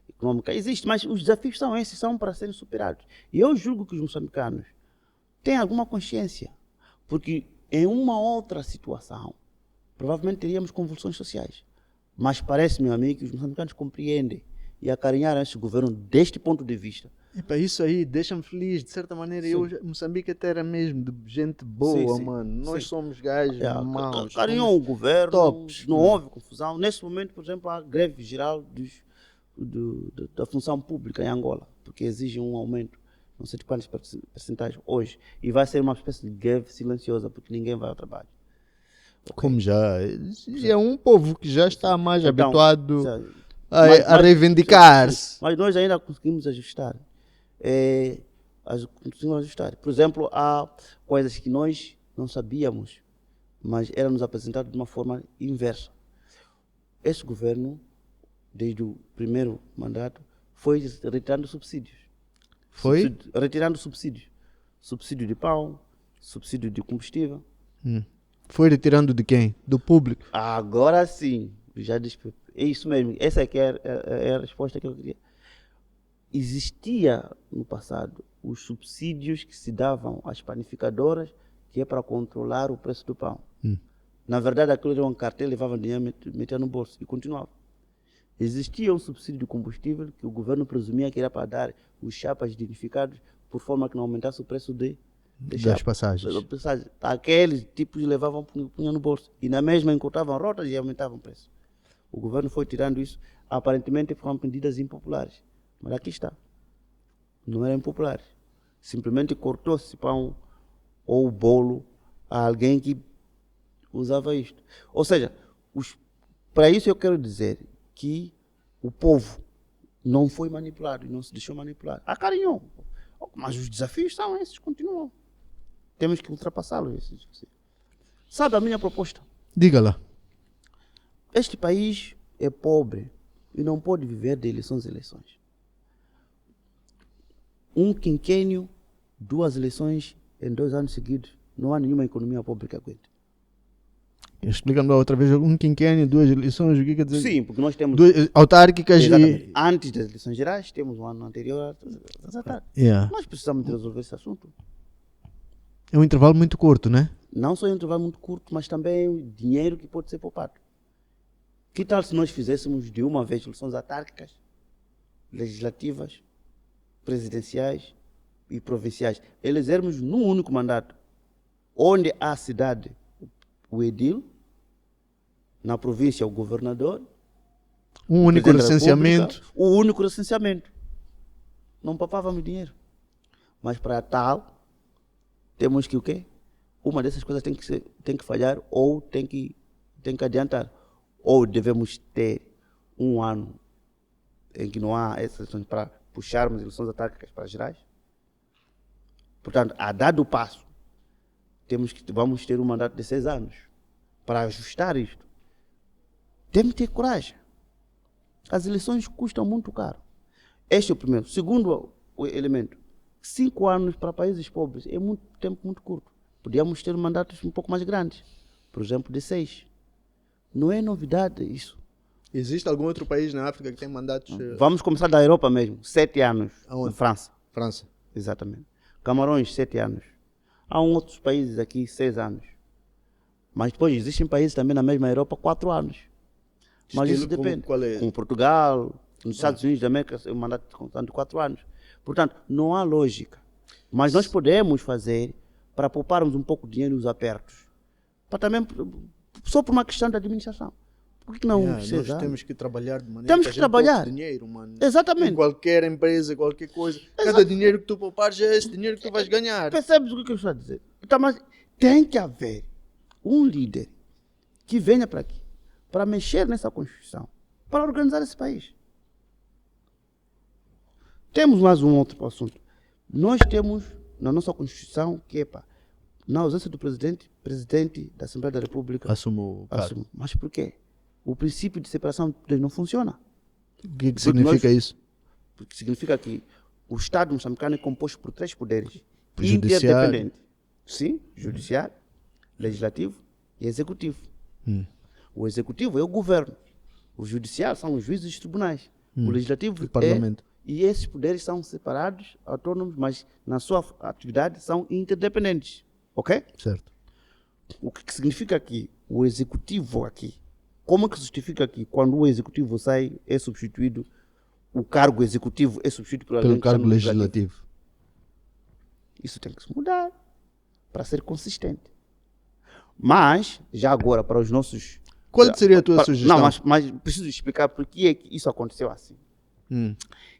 econômica, existe, mas os desafios são esses, são para serem superados. E eu julgo que os moçambicanos têm alguma consciência, porque em uma outra situação, provavelmente teríamos convulsões sociais. Mas parece, meu amigo, que os moçambicanos compreendem e acarinharam este governo deste ponto de vista.
Epa, isso aí deixa-me feliz, de certa maneira.
Sim.
Moçambique até era mesmo de gente boa,
Sim.
mano. Nós
Sim.
somos gajos maus.
Carinhou o governo,
tops,
não
mano.
houve confusão. Nesse momento, por exemplo, há greve geral da função pública em Angola, porque exige um aumento, não sei de quantos percentuais hoje. E vai ser uma espécie de greve silenciosa, porque ninguém vai ao trabalho.
Como já. É um povo que já está mais
Então,
habituado
mas-
a reivindicar-se.
Mas nós ainda conseguimos ajustar. Conseguimos ajustar. Por exemplo, há coisas que nós não sabíamos, mas era-nos apresentado de uma forma inversa. Esse governo, desde o primeiro mandato, foi retirando subsídios.
Foi?
Retirando subsídios. Subsídio de pão, subsídio de combustível.
Foi retirando de quem? Do público.
Agora sim, é isso mesmo. Essa é que é a resposta que eu queria. Existia no passado os subsídios que se davam às panificadoras, que é para controlar o preço do pão. Na verdade, aquilo era um cartel, levavam dinheiro, metia no bolso e continuava. Existia um subsídio de combustível que o governo presumia que era para dar os chapas dignificados, por forma que não aumentasse o preço
Das passagens.
Aqueles tipos levavam, punham no bolso. E na mesma encurtavam rotas e aumentavam o preço. O governo foi tirando isso. Aparentemente foram medidas impopulares. Mas aqui está. Não eram impopulares. Simplesmente cortou-se pão ou bolo a alguém que usava isto. Ou seja, para isso eu quero dizer que o povo não foi manipulado e não se deixou manipular. Acarinhou. Mas os desafios são esses, continuam. Temos que ultrapassá-los. Sabe a minha proposta?
Diga lá.
Este país é pobre e não pode viver de eleições em eleições. Um quinquênio, 2 eleições em 2 anos seguidos, não há nenhuma economia pobre que aguente.
Explicando outra vez, um quinquênio, 2 eleições, o que quer dizer?
Sim, porque nós temos...
Autárquicas
Exatamente. Antes das eleições gerais, temos um ano anterior às autárquicas.
Yeah.
Nós precisamos de resolver esse assunto.
É um intervalo muito curto, né?
Não só um intervalo muito curto, mas também dinheiro que pode ser poupado. Que tal se nós fizéssemos de uma vez eleições autárquicas, legislativas presidenciais e provinciais, elegermos num único mandato, onde há cidade o edil, na província o governador,
Um único
Presidente da
recenseamento.
República, o único recenseamento. Não papávamos dinheiro. Mas para tal, temos que o quê? Uma dessas coisas tem que falhar ou tem que adiantar. Ou devemos ter um ano em que não há essas eleições para puxarmos eleições autárquicas para gerais. Portanto, a dado passo, vamos ter um mandato de 6 anos para ajustar isto. Temos que ter coragem. As eleições custam muito caro. Este é o primeiro. Segundo o elemento, 5 anos para países pobres é muito tempo muito curto. Podíamos ter mandatos um pouco mais grandes. Por exemplo, de 6. Não é novidade isso.
Existe algum outro país na África que tem mandatos?
Vamos começar da Europa mesmo. 7 anos.
Aonde?
Na França.
França.
Exatamente. Camarões, 7 anos. Há outros países aqui, 6 anos. Mas depois existem países também na mesma Europa, 4 anos. Mas isso depende.
Qual é?
Como Portugal, nos Estados Unidos da América, é um mandato de 4 anos. Portanto, não há lógica. Mas nós podemos fazer para pouparmos um pouco de dinheiro nos apertos. Para também, só por uma questão de administração. Por que não?
Nós temos que trabalhar de maneira
Temos
que a
que
gente
trabalhar.
poupe dinheiro, mano.
Exatamente.
Em qualquer empresa, qualquer coisa. Cada dinheiro que tu poupares é esse dinheiro que tu vais ganhar.
Percebes o que eu estou a dizer? Então, mas tem que haver um líder que venha para aqui, para mexer nessa Constituição, para organizar esse país. Temos mais um outro assunto. Nós temos na nossa Constituição que na ausência do presidente da Assembleia da República
Assumo o cargo.
assume. Mas por quê? O princípio de separação de poderes não funciona.
O que significa isso?
Porque significa que o Estado moçambicano é composto por 3 poderes
Judiciário.
interdependentes. Sim, judiciário, legislativo e executivo. O executivo é o governo. O judiciário são os juízes e tribunais. O legislativo
O parlamento.
E esses poderes são separados, autônomos, mas na sua atividade são interdependentes. Ok?
Certo.
O que significa que o executivo aqui, como é que se justifica que quando o executivo sai, é substituído, o cargo executivo é substituído por alguém
Pelo
que está
cargo
no
legislativo.
Isso tem que se mudar para ser consistente. Mas, já agora, para os nossos...
Qual seria a tua sugestão?
Não, mas preciso explicar por que é que isso aconteceu assim.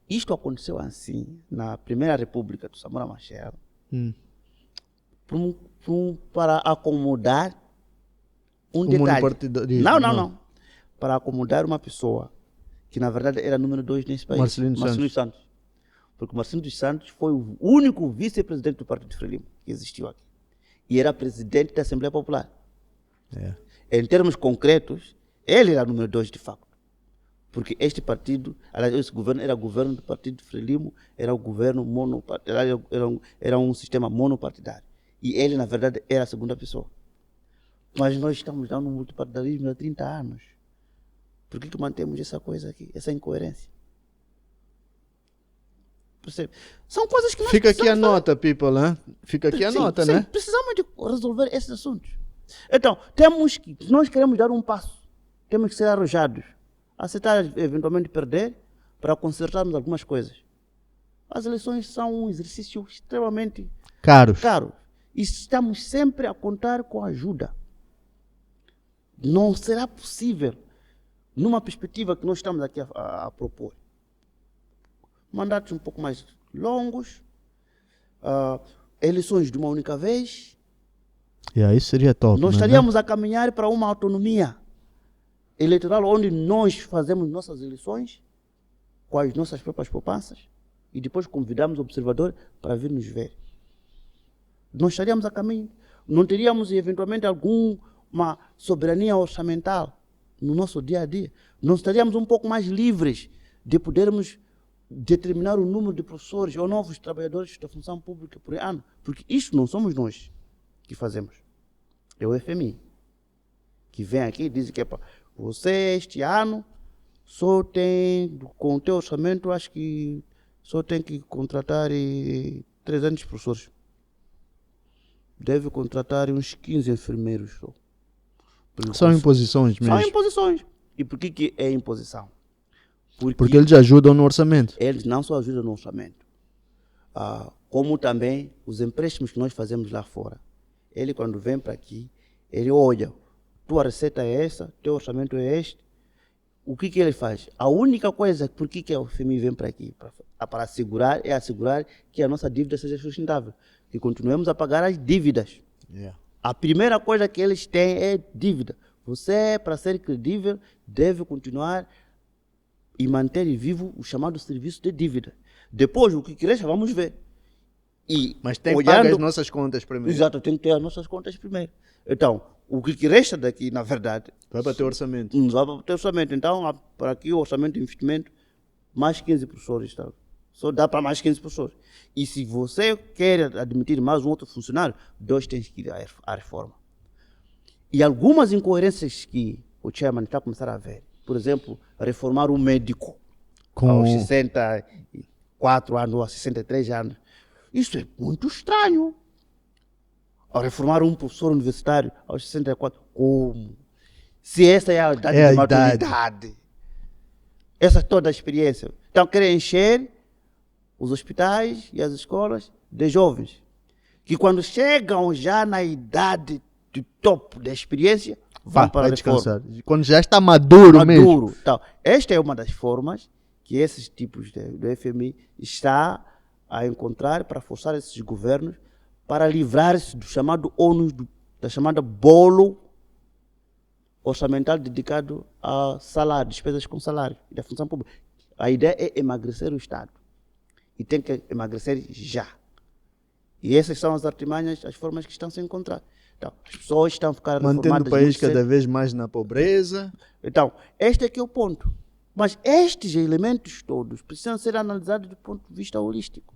Isto aconteceu assim na Primeira República do Samora Machel para acomodar um detalhe. Não. Para acomodar uma pessoa que na verdade era número 2 nesse país. Marcelino Santos. Porque Marcelino dos Santos foi o único vice-presidente do Partido Frelimo que existiu aqui. E era presidente da Assembleia Popular. Em termos concretos, ele era número 2 de facto. Porque este partido, esse governo era governo do Partido Frelimo, era o governo monopartidário, era um sistema monopartidário. E ele, na verdade, era a segunda pessoa. Mas nós estamos dando um multipartidarismo há 30 anos. Por que mantemos essa coisa aqui, essa incoerência? Percebe? São coisas que nós
Fica aqui a nota, people, né? Fica aqui a nota, né?
Precisamos de resolver esses assuntos. Então, nós queremos dar um passo. Temos que ser arrojados. Aceitar eventualmente perder para consertarmos algumas coisas. As eleições são um exercício extremamente caro. E estamos sempre a contar com a ajuda. Não será possível, numa perspectiva que nós estamos aqui a propor, mandatos um pouco mais longos, eleições de uma única vez.
Isso seria top.
Nós estaríamos a caminhar para uma autonomia eleitoral onde nós fazemos nossas eleições com as nossas próprias poupanças e depois convidamos o observador para vir nos ver. Nós estaríamos a caminho. Não teríamos eventualmente alguma soberania orçamental no nosso dia a dia. Nós estaríamos um pouco mais livres de podermos determinar o número de professores ou novos trabalhadores da função pública por ano. Porque isto não somos nós que fazemos. É o FMI que vem aqui e diz que você este ano só tem, com o teu orçamento, acho que só tem que contratar 300 professores. Deve contratar uns 15 enfermeiros só.
São imposições mesmo.
São imposições. E por que é imposição?
Porque eles ajudam no orçamento.
Eles não só ajudam no orçamento. como também os empréstimos que nós fazemos lá fora. Ele, quando vem para aqui, ele olha, tua receita é essa, teu orçamento é este. O que ele faz? A única coisa por que o FMI vem para aqui para assegurar que a nossa dívida seja sustentável, que continuemos a pagar as dívidas.
Yeah.
A primeira coisa que eles têm é dívida. Você, para ser credível, deve continuar e manter vivo o chamado serviço de dívida. Depois, o que cresça, vamos ver.
Mas tem que pagar as nossas contas primeiro.
Exato, tem que ter as nossas contas primeiro. Então, o que resta daqui, na verdade...
Vai para o teu orçamento.
Vai para o teu orçamento. Então, para aqui o orçamento de investimento, mais 15 professores. Tá? Só dá para mais 15 professores. E se você quer admitir mais um outro funcionário, 2 tens que ir à reforma. E algumas incoerências que o chairman está a começar a ver. Por exemplo, reformar um médico aos 64 anos ou aos 63 anos. Isso é muito estranho. A reformar um professor universitário aos 64. Como? Se essa é a idade de maturidade. Essa é toda a experiência. Então, querem encher os hospitais e as escolas de jovens. Que quando chegam já na idade de topo da experiência, vão para a reforma.
Quando já está maduro mesmo.
Então, esta é uma das formas que esses tipos do FMI está a encontrar para forçar esses governos para livrar-se do chamado ônus, da chamada bolo orçamental dedicado a salário, despesas com salário e da função pública. A ideia é emagrecer o Estado. E tem que emagrecer já. E essas são as artimanhas, as formas que estão a se encontrar. Então, as pessoas estão a ficar reformadas.
Mantendo o país cada vez mais na pobreza.
Então, este é que é o ponto. Mas estes elementos todos precisam ser analisados do ponto de vista holístico.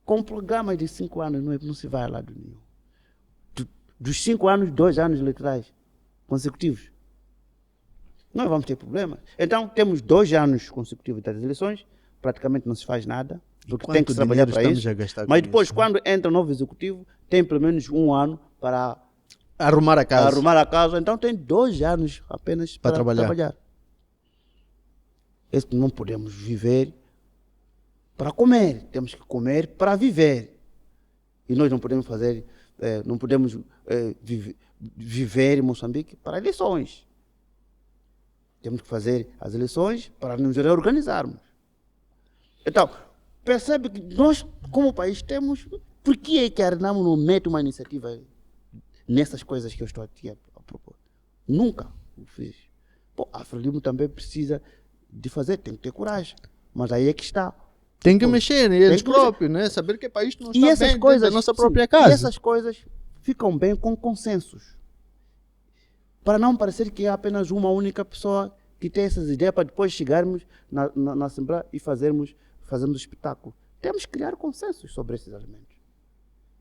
Com programas de 5 anos não se vai a lado nenhum. Dos 5 anos, 2 anos eleitorais consecutivos. Nós vamos ter problemas. Então, temos 2 anos consecutivos das eleições, praticamente não se faz nada, porque tem que trabalhar para isso. Mas depois, quando entra o novo executivo, tem pelo menos 1 ano para
arrumar a casa.
Então, tem 2 anos apenas para trabalhar. Não podemos viver para comer, temos que comer para viver. E nós não podemos viver em Moçambique para eleições. Temos que fazer as eleições para nos reorganizarmos. Então, percebe que nós, como país, temos... Por que é que a Renamo não mete uma iniciativa nessas coisas que eu estou aqui a propor? Nunca o fiz. A Frelimo também precisa de fazer, tem que ter coragem. Mas aí é que está.
Tem que mexer neles próprios, né? Saber que o país não está bem dentro da nossa própria casa.
E essas coisas ficam bem com consensos. Para não parecer que é apenas uma única pessoa que tem essas ideias para depois chegarmos na Assembleia e fazermos espetáculo. Temos que criar consensos sobre esses elementos.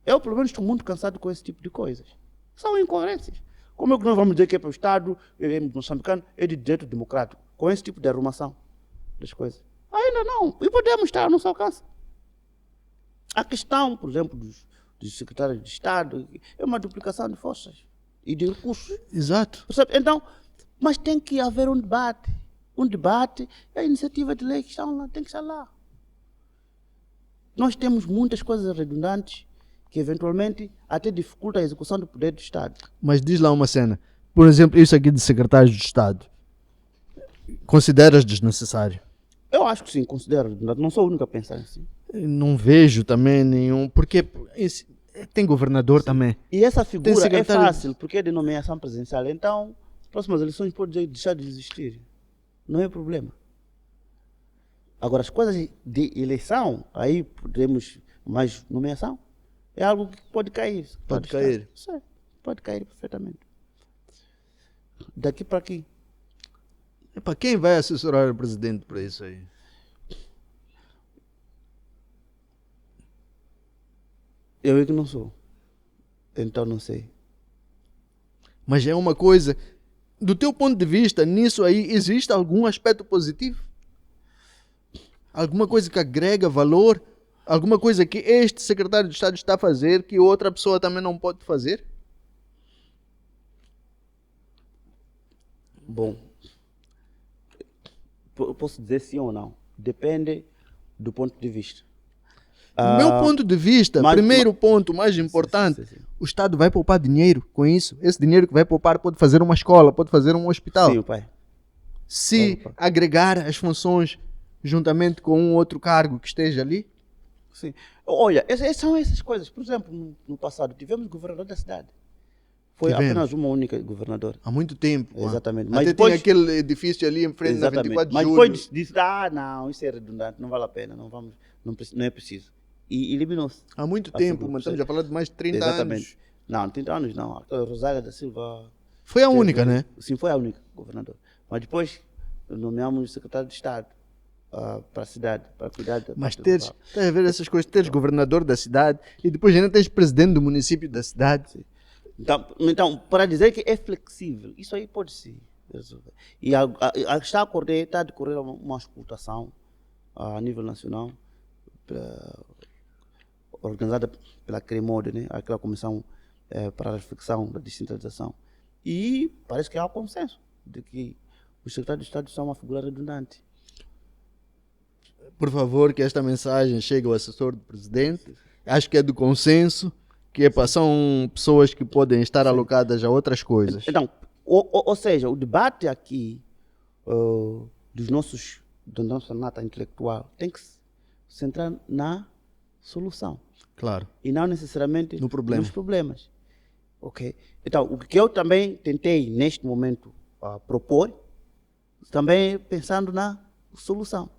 Eu, pelo menos, estou muito cansado com esse tipo de coisas. São incoerências. Como é que nós vamos dizer que é para o Estado moçambicano é de direito democrático, com esse tipo de arrumação das coisas? Ainda não. E podemos estar ao nosso alcance. A questão, por exemplo, dos secretários de Estado é uma duplicação de forças e de recursos.
Exato.
Percebe? Então, mas tem que haver um debate. Um debate e a iniciativa de lei que estão lá, tem que estar lá. Nós temos muitas coisas redundantes que eventualmente até dificultam a execução do poder do Estado.
Mas diz lá uma cena. Por exemplo, isso aqui de secretários de Estado. Consideras desnecessário?
Eu acho que sim, considero. Não sou o único a pensar assim.
Não vejo também nenhum. Porque tem governador também.
E essa figura é fácil, porque é de nomeação presidencial. Então, próximas eleições podem deixar de existir. Não é problema. Agora, as coisas de eleição, aí podemos mais nomeação. É algo que pode cair.
Pode cair.
Sim, pode cair perfeitamente. Daqui para aqui.
Para quem vai assessorar o presidente para isso aí?
Eu é que não sou. Então não sei.
Mas é uma coisa... Do teu ponto de vista, nisso aí, existe algum aspecto positivo? Alguma coisa que agrega valor? Alguma coisa que este secretário de Estado está a fazer que outra pessoa também não pode fazer?
Bom, eu posso dizer sim ou não. Depende do ponto de vista.
Do meu ponto de vista,
mas-
primeiro ponto, mais importante,
sim.
o Estado vai poupar dinheiro com isso. Esse dinheiro que vai poupar pode fazer uma escola, pode fazer um hospital.
Sim, pai.
Se
Vai poupar.
agregar as funções juntamente com um outro cargo que esteja ali.
Sim. Olha, são essas coisas. Por exemplo, no passado tivemos governador da cidade. Foi
Tivemos.
apenas uma única governadora.
Há muito tempo.
Exatamente.
Mas
Mas
Até
depois-
tinha aquele edifício ali em frente na 24 de
Mas
julho.
depois disse, não, isso é redundante, não vale a pena, não é preciso. E eliminou-se.
Há muito
Assim,
tempo, mas estamos a falar de mais de 30
Exatamente.
anos.
Não, 30 anos não. A Rosália da Silva...
Foi a única, né?
Sim, foi a única governadora. Mas depois nomeamos o secretário de Estado para a cidade, para cuidar da
Mas
parte
teres,
rural.
estás a ver essas coisas, teres governador da cidade e depois ainda tens presidente do município da cidade.
Então, para dizer que é flexível, isso aí pode se resolver. E está a decorrer uma escutação a nível nacional, organizada pela CREMOD, né? Aquela comissão para a reflexão da descentralização. E parece que há um consenso de que os secretários de Estado são uma figura redundante.
Por favor, que esta mensagem chegue ao assessor do presidente. Acho que é do consenso, são pessoas que podem estar alocadas a outras coisas.
Então, ou seja, o debate aqui da nossa nata intelectual tem que se centrar na solução
Claro.
e não necessariamente
No problema.
nos problemas. Ok? Então, o que eu também tentei neste momento propor, também pensando na solução.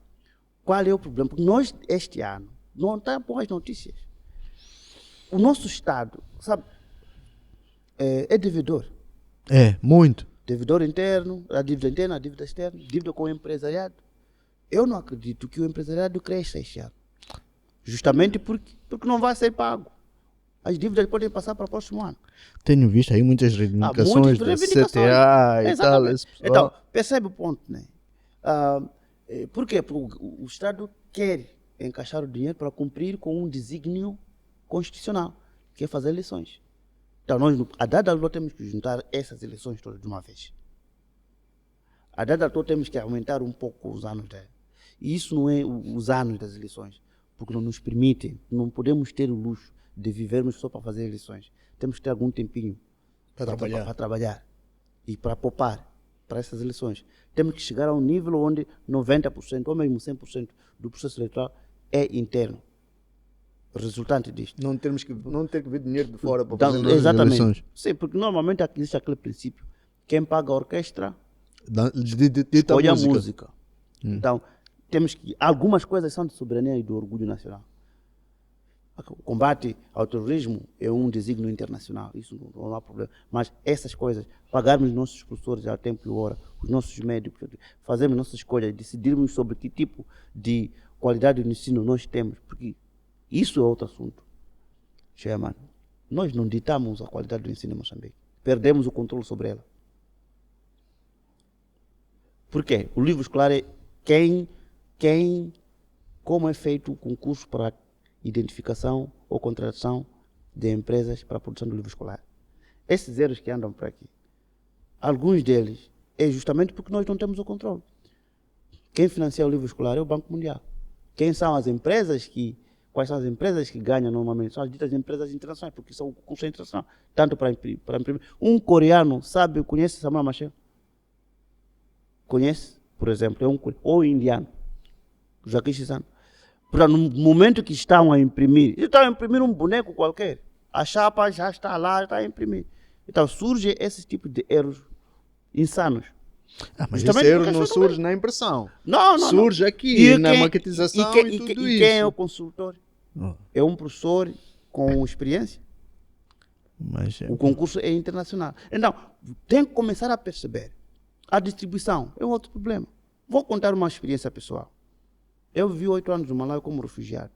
Qual é o problema? Porque nós, este ano, não está boas notícias. O nosso Estado, sabe, é devedor.
É, muito.
Devedor interno, a dívida interna, a dívida externa, dívida com o empresariado. Eu não acredito que o empresariado cresça este ano. Justamente porque não vai ser pago. As dívidas podem passar para o próximo ano.
Tenho visto aí muitas reivindicações
muitas
da
reivindicações.
CTA e tal.
Exatamente.
Esse pessoal.
Então, percebe o ponto, né? Por quê? Porque o Estado quer encaixar o dinheiro para cumprir com um desígnio constitucional, que é fazer eleições. Então, nós, a dada altura, temos que juntar essas eleições todas de uma vez. A dada altura, temos que aumentar um pouco os anos dela. E isso não é os anos das eleições, porque não nos permitem, não podemos ter o luxo de vivermos só para fazer eleições. Temos que ter algum tempinho para trabalhar e para poupar para essas eleições. Temos que chegar a um nível onde 90% ou mesmo 100% do processo eleitoral é interno. Resultante disto.
Não ter que ver dinheiro de fora para
Então,
fazer novas
exatamente.
eleições.
Sim, porque normalmente existe aquele princípio. Quem paga a orquestra
De
escolhe a
música.
música. Então, temos que... Algumas coisas são de soberania e do orgulho nacional. O combate ao terrorismo é um desígnio internacional, isso não há problema. Mas essas coisas, pagarmos nossos professores a tempo e hora, os nossos médicos, fazermos nossas escolhas, decidirmos sobre que tipo de qualidade de ensino nós temos, porque isso é outro assunto. Chairman, nós não ditamos a qualidade do ensino em Moçambique, perdemos o controle sobre ela. Por quê? O livro escolar é como é feito o concurso para identificação ou contratação de empresas para a produção do livro escolar. Esses erros que andam por aqui, alguns deles é justamente porque nós não temos o controle. Quem financia o livro escolar é o Banco Mundial. Quais são as empresas que ganham normalmente? São as ditas empresas internacionais, porque são concursos internacionais, tanto para imprimir. Um coreano conhece Samuel Machel? Conhece, por exemplo, ou indiano, Joaquim Chissano. No momento que estão a imprimir um boneco qualquer, a chapa já está lá, está a imprimir. Então surge esse tipo de erros insanos.
Mas
Justamente
esse erro
porque
não
as pessoas
surge na impressão.
Não.
Surge aqui, na maquetização e tudo isso.
E quem é o consultor? É um professor com experiência.
Mas
O concurso é internacional. Então, tem que começar a perceber. A distribuição é um outro problema. Vou contar uma experiência pessoal. Eu vivi 8 anos no Malawi como refugiado.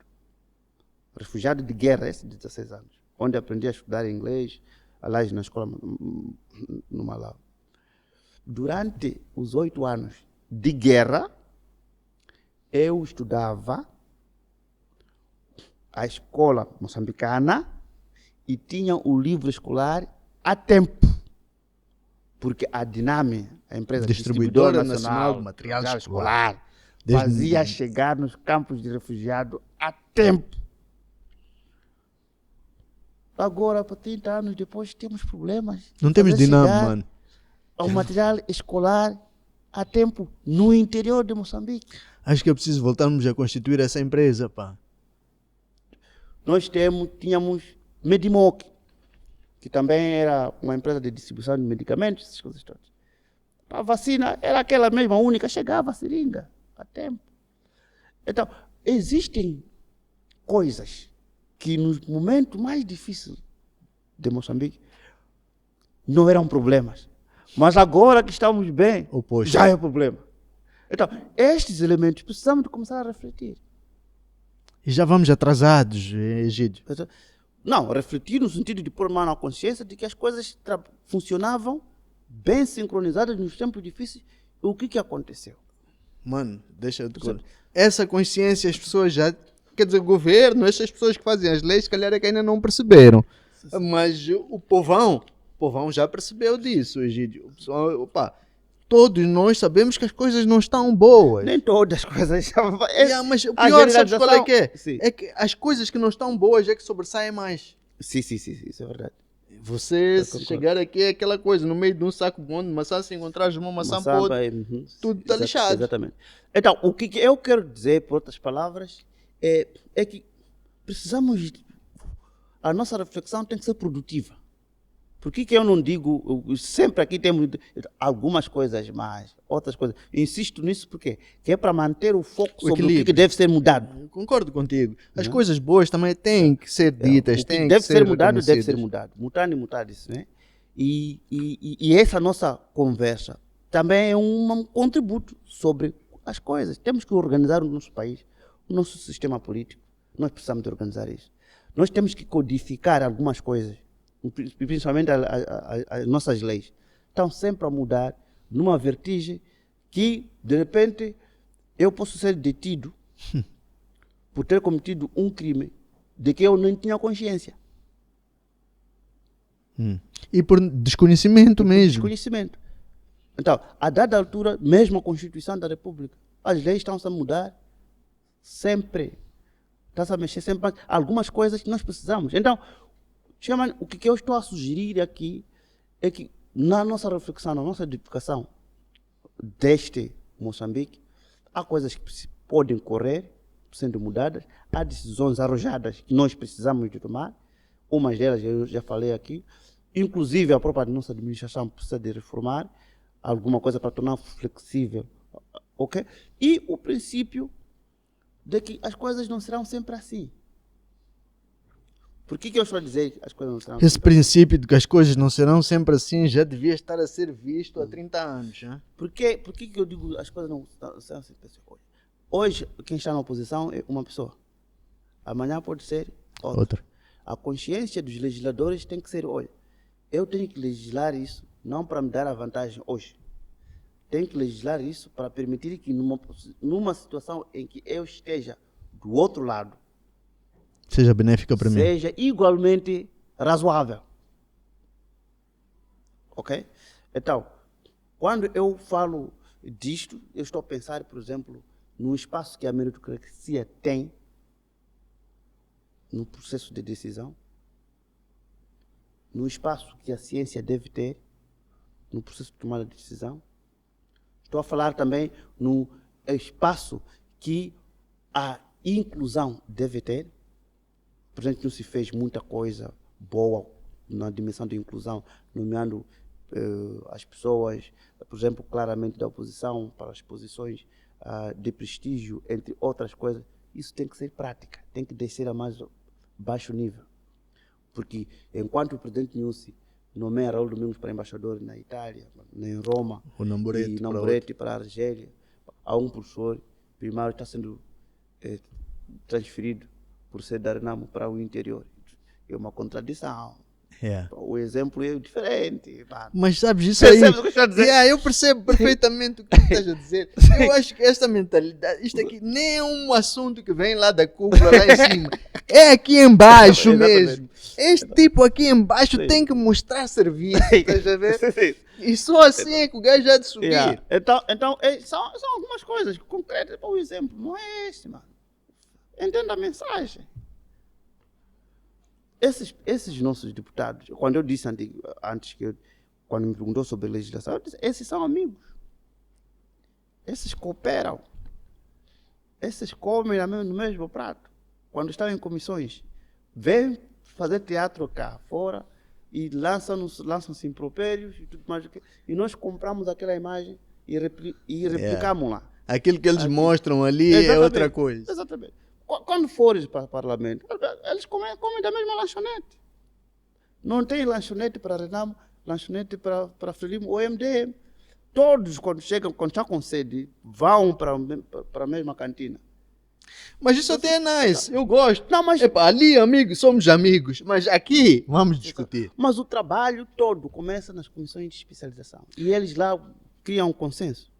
Refugiado de guerra, esse de 16 anos. Onde aprendi a estudar inglês, aliás, na escola no Malawi. Durante os 8 anos de guerra, eu estudava a escola moçambicana e tinha o livro escolar a tempo. Porque a Diname, a empresa
Distribuidora
distribuidora
Nacional
nacional
de Material
escolar,
Desde-
fazia chegar nos campos de refugiados a tempo. Agora, para 30 anos depois, temos problemas.
Não temos
Fazer
dinâmica,
chegar
mano.
ao material escolar a tempo no interior de Moçambique.
Acho que é preciso voltarmos a constituir essa empresa, pá.
Nós tínhamos Medimoc, que também era uma empresa de distribuição de medicamentos, essas coisas todas. A vacina era aquela mesma única, chegava a seringa a tempo. Então, existem coisas que nos momentos mais difíceis de Moçambique não eram problemas. Mas agora que estamos bem,
Oposto.
já é problema. Então, estes elementos precisamos de começar a refletir.
E já vamos atrasados, Egídio.
Não, refletir no sentido de pôr mão na consciência de que as coisas funcionavam bem sincronizadas nos tempos difíceis. E o que aconteceu?
Mano, deixa eu te contar. Essa consciência as pessoas já... Quer dizer, o governo, essas pessoas que fazem as leis, se calhar é que ainda não perceberam. Mas o povão já percebeu disso, Egídio. O pessoal, opa, todos nós sabemos que as coisas não estão boas.
Nem todas as coisas.
Mas o pior, sabes qual é que é?
Sim.
É que as coisas que não estão boas é que sobressaem mais.
Sim, isso é verdade.
Você se chegar aqui é aquela coisa, no meio de um saco bom de maçã, se encontrares uma maçã podre, tudo está lixado.
Exatamente. Então, o que eu quero dizer, por outras palavras, é que precisamos... A nossa reflexão tem que ser produtiva. Por que eu não digo... Sempre aqui temos algumas coisas mais, outras coisas. Insisto nisso porque é para manter o foco sobre o que deve ser mudado.
Eu concordo contigo. As coisas boas também têm que ser ditas, têm que
deve
ser
mudado, deve ser mudado. Mutar isso, né? E essa nossa conversa também é um contributo sobre as coisas. Temos que organizar o nosso país, o nosso sistema político. Nós precisamos de organizar isso. Nós temos que codificar algumas coisas, principalmente as nossas leis. Estão sempre a mudar numa vertigem que, de repente, eu posso ser detido por ter cometido um crime de que eu não tinha consciência.
E por desconhecimento mesmo.
Desconhecimento. Então, a dada altura, mesmo a Constituição da República, as leis estão-se a mudar sempre. Está-se a mexer sempre. Algumas coisas que nós precisamos. Então, o que eu estou a sugerir aqui é que na nossa reflexão, na nossa edificação deste Moçambique, há coisas que podem correr, sendo mudadas, há decisões arrojadas que nós precisamos de tomar, umas delas eu já falei aqui, inclusive a própria nossa administração precisa de reformar alguma coisa para tornar flexível, ok? E o princípio de que as coisas não serão sempre assim. Por que eu estou a dizer que as coisas não serão
Esse princípio de que as coisas não serão sempre assim já devia estar a ser visto há 30 anos. Hein?
Por que eu digo as coisas não serão sempre assim? Hoje, quem está na oposição é uma pessoa. Amanhã pode ser outra. A consciência dos legisladores tem que ser, olha, eu tenho que legislar isso não para me dar a vantagem hoje. Tenho que legislar isso para permitir que numa situação em que eu esteja do outro lado,
seja benéfica para mim.
Seja igualmente razoável. Ok? Então, quando eu falo disto, eu estou a pensar, por exemplo, no espaço que a meritocracia tem no processo de decisão, no espaço que a ciência deve ter no processo de tomada de decisão. Estou a falar também no espaço que a inclusão deve ter. Por exemplo, não se fez muita coisa boa na dimensão de inclusão, nomeando as pessoas, por exemplo, claramente da oposição para as posições de prestígio, entre outras coisas. Isso tem que ser prática, tem que descer a mais baixo nível. Porque enquanto o presidente Nyusi nomeia Raul Domingos para embaixador na Itália, em Roma,
o
Namborete para a Argélia, há um professor primário que está sendo transferido por ser da Renamo para o interior. É uma contradição.
Yeah.
O exemplo é diferente. Mano.
Mas sabes isso aí?
Percebes o que eu estou a dizer?
Eu percebo perfeitamente o que estás a dizer. Eu acho que esta mentalidade, isto aqui nem é um assunto que vem lá da cúpula, lá em cima. É aqui embaixo mesmo. Este tipo aqui embaixo tem que mostrar serviço. Estás a ver? E só assim é que o gajo já de subir.
Yeah. Então são algumas coisas concretas. Por exemplo, não é este, mano. Entenda a mensagem. esses nossos deputados, quando eu disse antes quando me perguntou sobre a legislação, eu disse, esses são amigos. Esses cooperam. Esses comem no mesmo prato. Quando estão em comissões, vêm fazer teatro cá fora e lançam-se impropérios e tudo mais. E nós compramos aquela imagem e replicamos lá.
Aquilo que eles mostram ali é outra coisa.
Exatamente. Quando fores para o parlamento, eles comem da mesma lanchonete. Não tem lanchonete para Renamo, lanchonete para Frelimo ou MDM. Todos, quando estão com sede, vão para a mesma cantina.
Mas isso até é nice, eu gosto.
Não, mas...
Epa, ali, amigos, somos amigos, mas aqui vamos discutir.
Mas o trabalho todo começa nas comissões de especialização. E eles lá criam um consenso.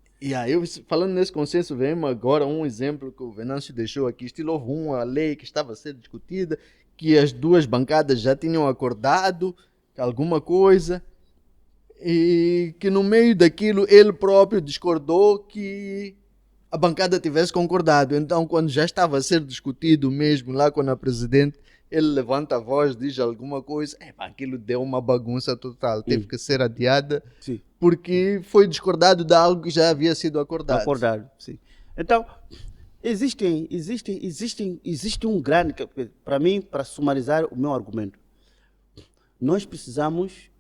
Falando nesse consenso, vem agora um exemplo que o Venâncio deixou aqui. Estilo, houve uma lei que estava a ser discutida, que as duas bancadas já tinham acordado alguma coisa, e que no meio daquilo ele próprio discordou que a bancada tivesse concordado. Então, quando já estava a ser discutido mesmo lá com a presidente, ele levanta a voz, diz alguma coisa, aquilo deu uma bagunça total, teve que ser adiada.
Sim.
Porque foi discordado de algo que já havia sido acordado.
Acordado, sim. Então, existe um grande, para mim, para sumarizar o meu argumento, nós precisamos,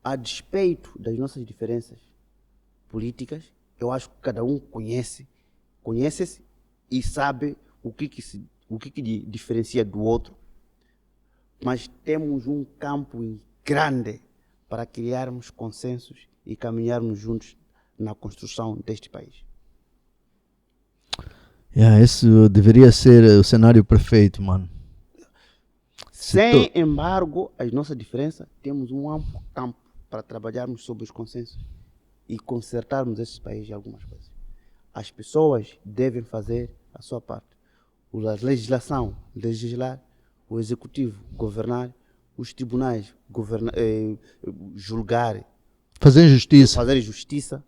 a despeito das nossas diferenças políticas, eu acho que cada um conhece-se e sabe o que diferencia do outro, mas temos um campo grande para criarmos consensos e caminharmos juntos na construção deste país.
Isso deveria ser o cenário perfeito, mano.
Sem embargo, as nossas diferenças, temos um amplo campo para trabalharmos sobre os consensos e consertarmos esse país em algumas coisas. As pessoas devem fazer a sua parte. A legislação, legislar, o executivo, governar, os tribunais, julgar,
fazer
justiça,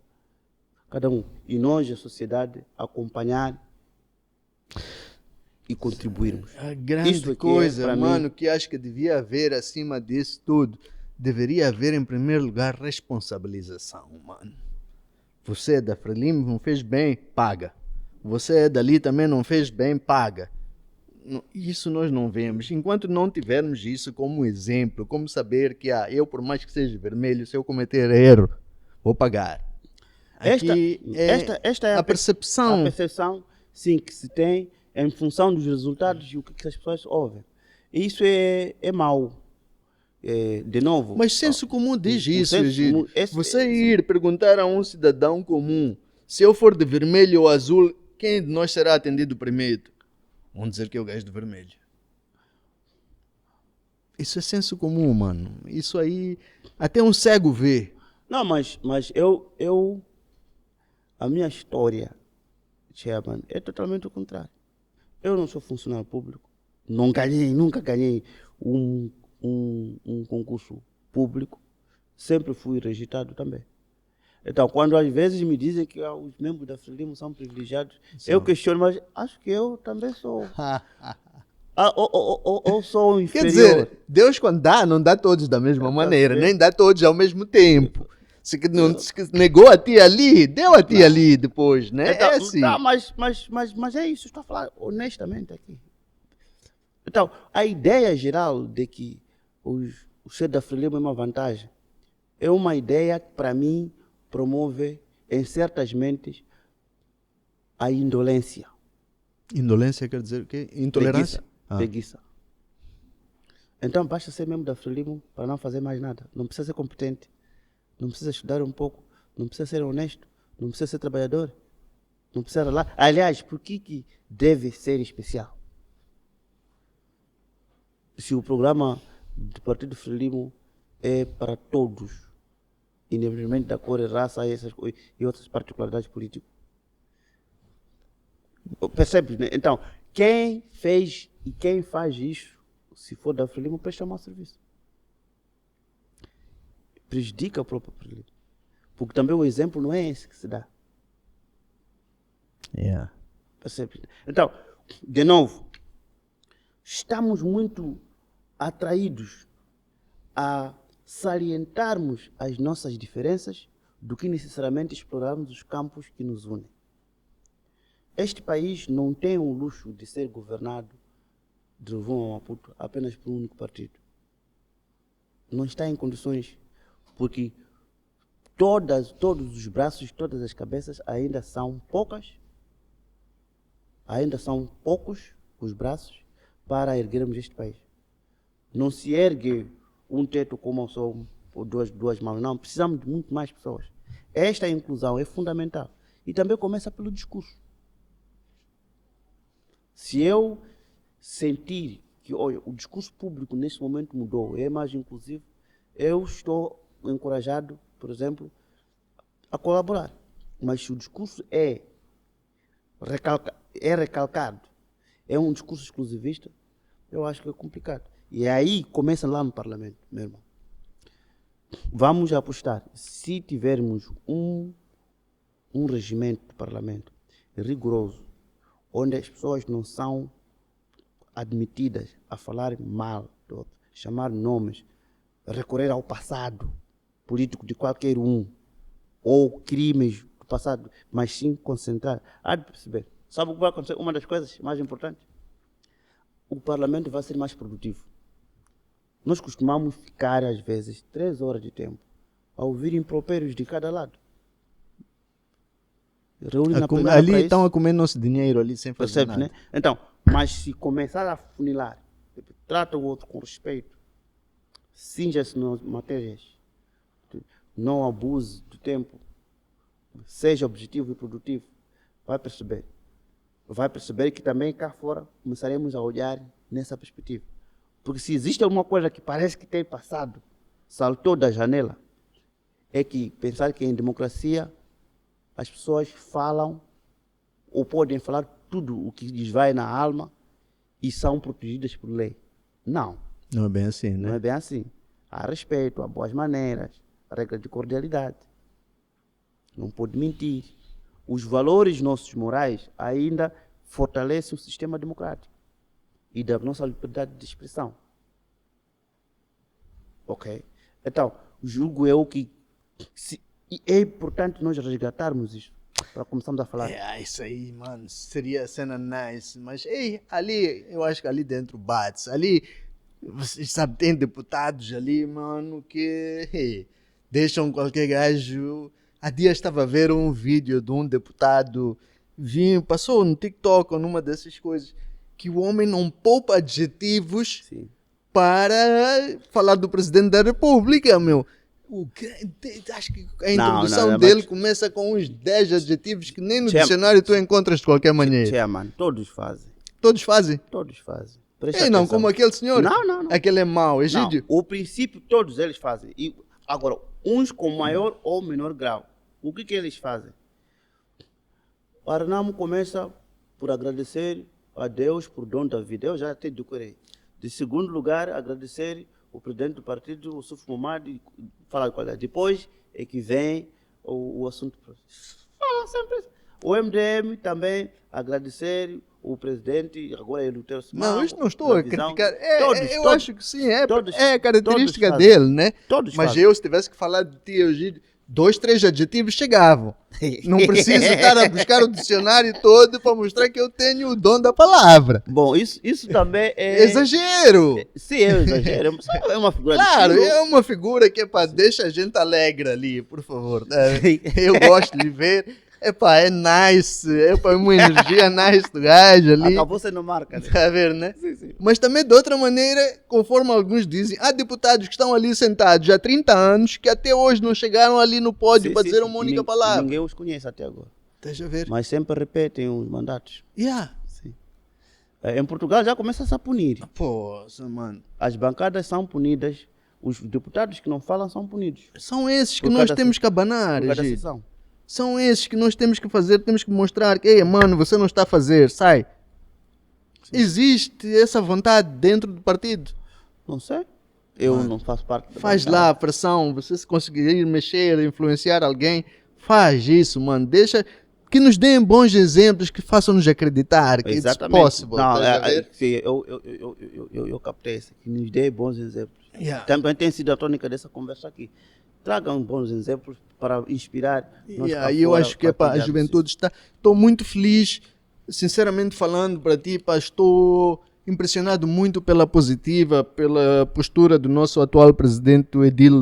cada um. E nós, a sociedade, acompanhar e contribuirmos.
A grande coisa, mano, que acho que devia haver acima disso tudo, deveria haver em primeiro lugar responsabilização, mano. Você é da Frelimo, não fez bem, paga. Você é dali, também não fez bem, paga. Isso nós não vemos. Enquanto não tivermos isso como exemplo, como saber que eu, por mais que seja vermelho, se eu cometer erro, vou pagar. Esta é a percepção.
A percepção, sim, que se tem em função dos resultados e o que as pessoas ouvem. Isso é mau. De novo.
Mas senso comum diz isso, Egídio. Você ir perguntar a um cidadão comum, se eu for de vermelho ou azul, quem de nós será atendido primeiro? Vão dizer que é o gajo do vermelho. Isso é senso comum, mano. Isso aí, até um cego vê.
Não, mas a minha história, Chairman, é totalmente o contrário. Eu não sou funcionário público. Nunca ganhei um concurso público. Sempre fui rejeitado também. Então, quando às vezes me dizem que os membros da Frelimo são privilegiados, eu questiono, mas acho que eu também sou. Ou sou inferior.
Quer dizer, Deus quando dá, não dá todos da mesma maneira, nem dá todos ao mesmo tempo. Se negou a ti ali, deu a ti ali depois, né?
Então,
assim.
Mas é isso, estou a falar honestamente aqui. Então, a ideia geral de que o ser da Frelimo é uma vantagem, é uma ideia que, para mim, promove em certas mentes a indolência.
Indolência quer dizer o quê? Intolerância?
Preguiça. Então basta ser membro da Frelimo para não fazer mais nada. Não precisa ser competente, não precisa estudar um pouco, não precisa ser honesto, não precisa ser trabalhador, não precisa lá. Aliás, por que deve ser especial? Se o programa do Partido Frelimo é para todos, independentemente da cor, raça e outras particularidades políticas. Percebe, né? Então, quem fez e quem faz isso, se for da Frelimo, presta mau serviço. Prejudica a própria Frelimo. Porque também o exemplo não é esse que se dá. Percebe? Então, de novo, estamos muito atraídos a salientarmos as nossas diferenças do que necessariamente explorarmos os campos que nos unem. Este país não tem o luxo de ser governado de Rovuma a Maputo apenas por um único partido. Não está em condições, porque todos os braços, todas as cabeças ainda são poucas, ainda são poucos os braços para erguermos este país. Não se ergue um teto como só ou duas mãos, não, precisamos de muito mais pessoas. Esta inclusão é fundamental e também começa pelo discurso. Se eu sentir que olha, o discurso público neste momento mudou, é mais inclusivo, eu estou encorajado, por exemplo, a colaborar. Mas se o discurso é recalcado, é um discurso exclusivista, eu acho que é complicado. E aí começa lá no Parlamento, meu irmão. Vamos apostar, se tivermos um regimento do Parlamento rigoroso, onde as pessoas não são admitidas a falar mal do outro, chamar nomes, recorrer ao passado político de qualquer um, ou crimes do passado, mas sim concentrar. Há de perceber. Sabe o que vai acontecer? Uma das coisas mais importantes, o Parlamento vai ser mais produtivo. Nós costumamos ficar, às vezes, 3 horas de tempo a ouvir impropérios de cada lado.
Ali estão a comer nosso dinheiro ali sem fazer
Percebe,
nada.
né? Então, mas se começar a funilar, trata o outro com respeito, cinja-se nas matérias, não abuse do tempo, seja objetivo e produtivo, vai perceber que também cá fora começaremos a olhar nessa perspectiva. Porque se existe alguma coisa que parece que tem passado, saltou da janela, é que pensar que em democracia as pessoas falam ou podem falar tudo o que lhes vai na alma e são protegidas por lei. Não.
Não é bem assim, né?
Não é bem assim. Há respeito, há boas maneiras, a regra de cordialidade. Não pode mentir. Os valores nossos morais ainda fortalecem o sistema democrático e da nossa liberdade de expressão. Ok? Então, julgo eu que é importante nós resgatarmos isso para começarmos a falar.
Isso aí, mano, seria cena nice. Mas, ali, eu acho que ali dentro bate. Ali, vocês sabem, tem deputados ali, mano, que deixam qualquer gajo. Há dias estava a ver um vídeo de um deputado, passou no TikTok ou numa dessas coisas, que o homem não poupa adjetivos
Sim.
para falar do presidente da República, meu. Acho que a introdução dele começa com uns 10 adjetivos que nem no dicionário tu encontras de qualquer maneira.
Chairman, todos fazem.
Todos fazem?
Todos fazem.
Não, como aquele senhor?
Não.
Aquele é mau, Egídio?
Não, o princípio todos eles fazem. E, agora, uns com maior ou menor grau. O que eles fazem? O Arnamo começa por agradecer a Deus por dom da vida. Eu já até decorei. De segundo lugar, agradecer o presidente do partido, o Suf Momad, falar de qualidade. Depois é que vem o assunto. Fala sempre. O MDM também agradecer o presidente, agora é o Lutero Simão.
Não, isto não estou a criticar. Eu acho que sim,
todos,
é característica dele, né?
Todos
Mas
fazem.
eu, se tivesse que falar de ti, Egídio, 2, 3 adjetivos chegavam. Não preciso estar a buscar o dicionário todo para mostrar que eu tenho o dom da palavra.
Bom, isso também é...
Exagero!
Sim, é um exagero. É uma figura
Claro,
de estilo.
é uma figura que deixa a gente alegre ali, por favor. Eu gosto de ver. É nice. É uma energia nice do gajo ali.
Acabou sendo marca, né?
Tá a ver, né?
Sim.
Mas também, de outra maneira, conforme alguns dizem, há deputados que estão ali sentados há 30 anos que até hoje não chegaram ali no pódio para dizer uma única palavra.
Ninguém os conhece até agora.
Deixa eu ver.
Mas sempre repetem os mandatos.
Sim.
Em Portugal já começa a punir.
Poxa, mano.
As bancadas são punidas. Os deputados que não falam são punidos.
São esses que nós temos que abanar,
por cada
gente.
sessão.
São esses que nós temos que fazer, temos que mostrar que, ei, mano, você não está a fazer, sai. Sim. Existe essa vontade dentro do partido?
Não sei. Eu não faço parte da
Faz
bancada.
lá a pressão, você se conseguir mexer, influenciar alguém, faz isso, mano. Deixa que nos deem bons exemplos, que façam-nos acreditar que it's possible.
Não,
Estás a ver?
sim, eu captei isso, que nos dê bons exemplos.
Yeah.
Também tem sido a tônica dessa conversa aqui. Tragam bons exemplos para inspirar. Nós cá
E eu
fora
acho que a
partilharmos
juventude está. Estou muito feliz, sinceramente falando para ti, pá, estou impressionado muito pela positiva, pela postura do nosso atual presidente, o Edil.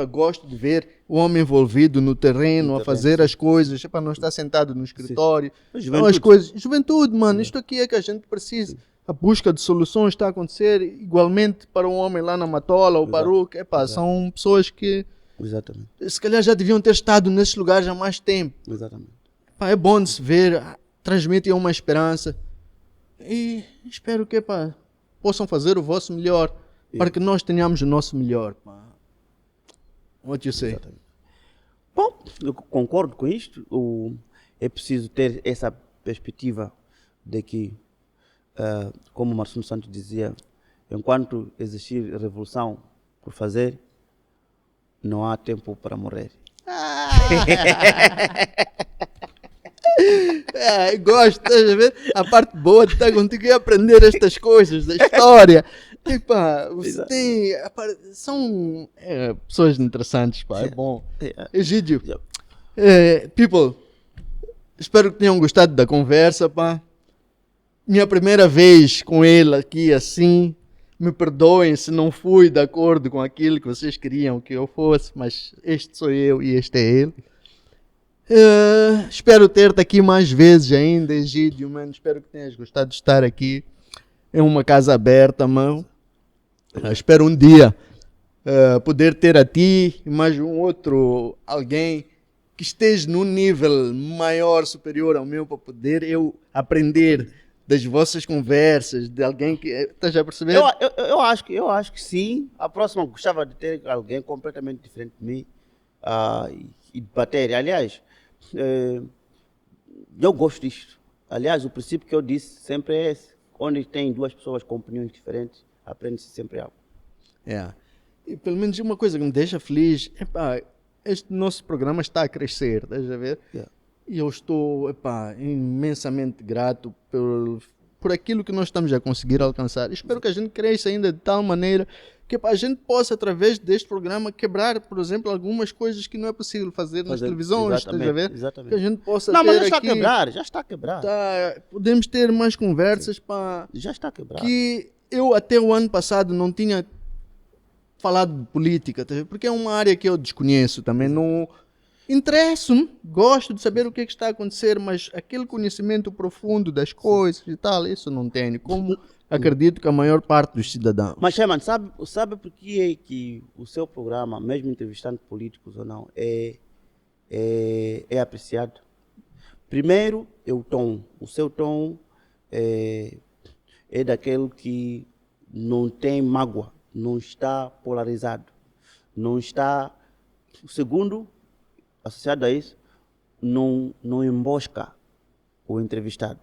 Gosto de ver o homem envolvido no terreno, a fazer as coisas, não estar sentado no escritório.
Juventude.
As coisas. Juventude, mano, isto aqui é que a gente precisa. A busca de soluções está a acontecer igualmente para um homem lá na Matola ou Baruque. São pessoas que
Exatamente.
se calhar já deviam ter estado nesses lugares há mais tempo.
Exatamente.
É bom de se ver, transmitem uma esperança. E espero que possam fazer o vosso melhor para que nós tenhamos o nosso melhor. What you say?
Exatamente. Bom, eu concordo com isto. É preciso ter essa perspectiva de que, como o Marcelo Santos dizia, enquanto existir revolução por fazer, não há tempo para morrer.
Gosto, estás a ver? A parte boa de estar contigo é aprender estas coisas da história. Você tem. São pessoas interessantes, é bom. Egídio, people, espero que tenham gostado da conversa, Minha primeira vez com ele aqui assim. Me perdoem se não fui de acordo com aquilo que vocês queriam que eu fosse, mas este sou eu e este é ele. Espero ter-te aqui mais vezes ainda, Egídio, mano. Espero que tenhas gostado de estar aqui. É uma casa aberta, mano. Espero um dia poder ter a ti e mais um outro alguém que esteja num nível maior, superior ao meu, para poder eu aprender das vossas conversas, de alguém que... Estás a perceber?
Eu acho que sim. A próxima gostava de ter alguém completamente diferente de mim e debater. Aliás, eu gosto disto. Aliás, o princípio que eu disse sempre é esse. Onde tem duas pessoas com opiniões diferentes, aprende-se sempre algo.
E pelo menos uma coisa que me deixa feliz, este nosso programa está a crescer, estás a ver? E eu estou imensamente grato por aquilo que nós estamos a conseguir alcançar. Espero que a gente cresça ainda de tal maneira que a gente possa, através deste programa, quebrar, por exemplo, algumas coisas que não é possível fazer nas televisões, estás a ver?
Exatamente.
Que a gente possa
não,
ter
mas já está
aqui,
a quebrar, já está a quebrar.
Podemos ter mais conversas
já está a quebrar.
Que eu até o ano passado não tinha falado de política, tá? Porque é uma área que eu desconheço também, não interesso-me, gosto de saber o que está a acontecer, mas aquele conhecimento profundo das coisas e tal, isso não tenho, como acredito que a maior parte dos cidadãos.
Mas, Sherman, sabe por que é que o seu programa, mesmo entrevistando políticos ou não, é apreciado? Primeiro, é o tom. O seu tom é daquele que não tem mágoa, não está polarizado, não está... O segundo, associado a isso, não embosca o entrevistado.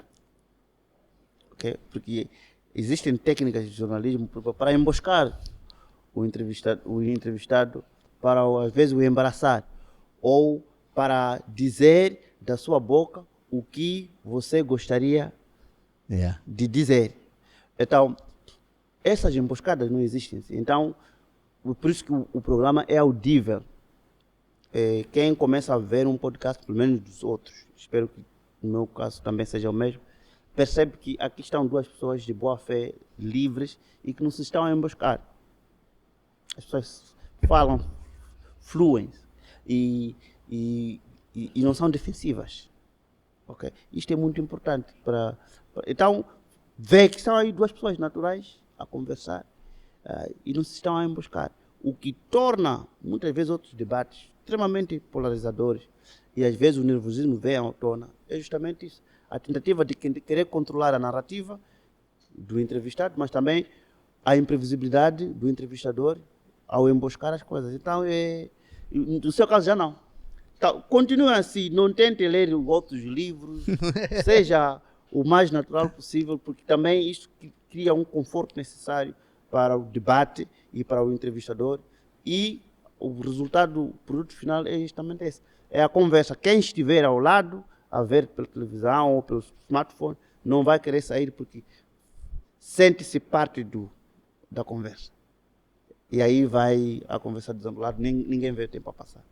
Okay? Porque existem técnicas de jornalismo para emboscar o entrevistado, para às vezes o embaraçar, ou para dizer da sua boca o que você gostaria de dizer. Então, essas emboscadas não existem. Então, por isso que o programa é audível. Quem começa a ver um podcast, pelo menos dos outros, espero que no meu caso também seja o mesmo, percebe que aqui estão duas pessoas de boa fé, livres, e que não se estão a emboscar. As pessoas falam, fluem, e não são defensivas. Okay? Isto é muito importante. Então, vê que estão aí duas pessoas naturais a conversar e não se estão a emboscar. O que torna, muitas vezes, outros debates extremamente polarizadores, e às vezes o nervosismo vem à tona, é justamente isso. A tentativa de querer controlar a narrativa do entrevistado, mas também a imprevisibilidade do entrevistador ao emboscar as coisas. Então, no seu caso, já não. Então, continue assim, não tente ler outros livros, seja o mais natural possível, porque também isso cria um conforto necessário para o debate e para o entrevistador, e o resultado, o produto final é justamente esse. é a conversa. Quem estiver ao lado, a ver pela televisão ou pelo smartphone, não vai querer sair porque sente-se parte da conversa. E aí vai a conversa desenrolar, ninguém vê o tempo a passar.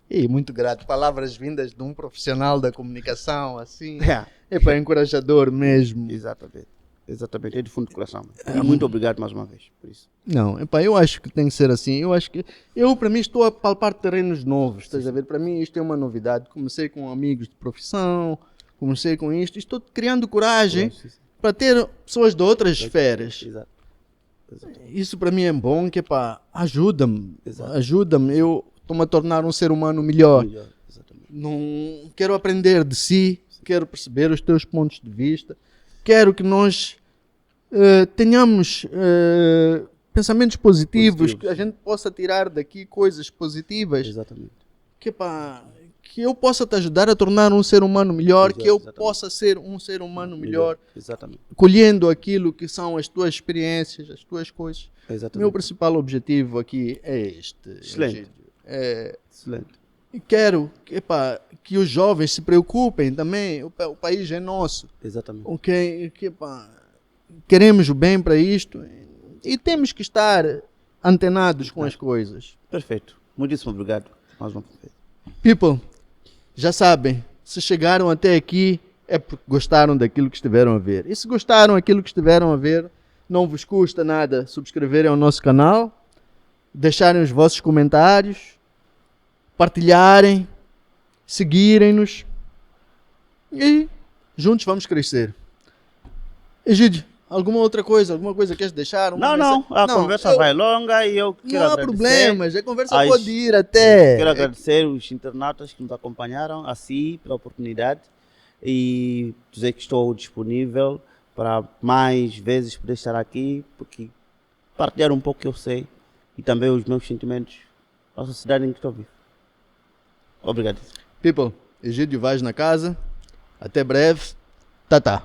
E muito grato. Palavras vindas de um profissional da comunicação, assim.
É.
É para encorajador mesmo.
Exatamente. Exatamente. É de fundo do coração. E muito obrigado mais uma vez por isso.
Não, epá, eu acho que tem que ser assim. Eu acho que para mim, estou a palpar terrenos novos. Estás a ver? Para mim, isto é uma novidade. Comecei com amigos de profissão, comecei com isto. Estou criando coragem para ter pessoas de outras esferas.
Exato. Exato.
Isso para mim é bom, que epá, ajuda-me.
Exato.
Ajuda-me. Eu estou-me a tornar um ser humano melhor.
Exatamente.
Não quero aprender de si, quero perceber os teus pontos de vista, quero que nós tenhamos pensamentos positivos, que a gente possa tirar daqui coisas positivas,
Exatamente.
que eu possa te ajudar a tornar um ser humano melhor,
Exato,
que eu
exatamente.
possa ser um ser humano melhor,
Exatamente.
colhendo aquilo que são as tuas experiências, as tuas coisas.
Exatamente.
Meu principal objetivo aqui é este.
Excelente.
Egídio.
Excelente.
E quero que os jovens se preocupem também. O país é nosso.
Exatamente.
Ok? Queremos o bem para isto e temos que estar antenados com as coisas.
Perfeito. Muitíssimo obrigado. Mais uma vez.
People, já sabem, se chegaram até aqui é porque gostaram daquilo que estiveram a ver. E se gostaram daquilo que estiveram a ver, não vos custa nada subscreverem ao nosso canal, deixarem os vossos comentários, partilharem, seguirem-nos e juntos vamos crescer. Egídio, alguma coisa queres deixar?
Não, a conversa vai longa e eu quero
não há
agradecer.
problemas, a conversa
As-
pode ir até.
Quero agradecer os internautas que nos acompanharam, a si, pela oportunidade e dizer que estou disponível para mais vezes poder estar aqui, porque partilhar um pouco que eu sei e também os meus sentimentos à sociedade em que estou vivo. Obrigado.
People, Egídio Vaz na casa. Até breve. Tá.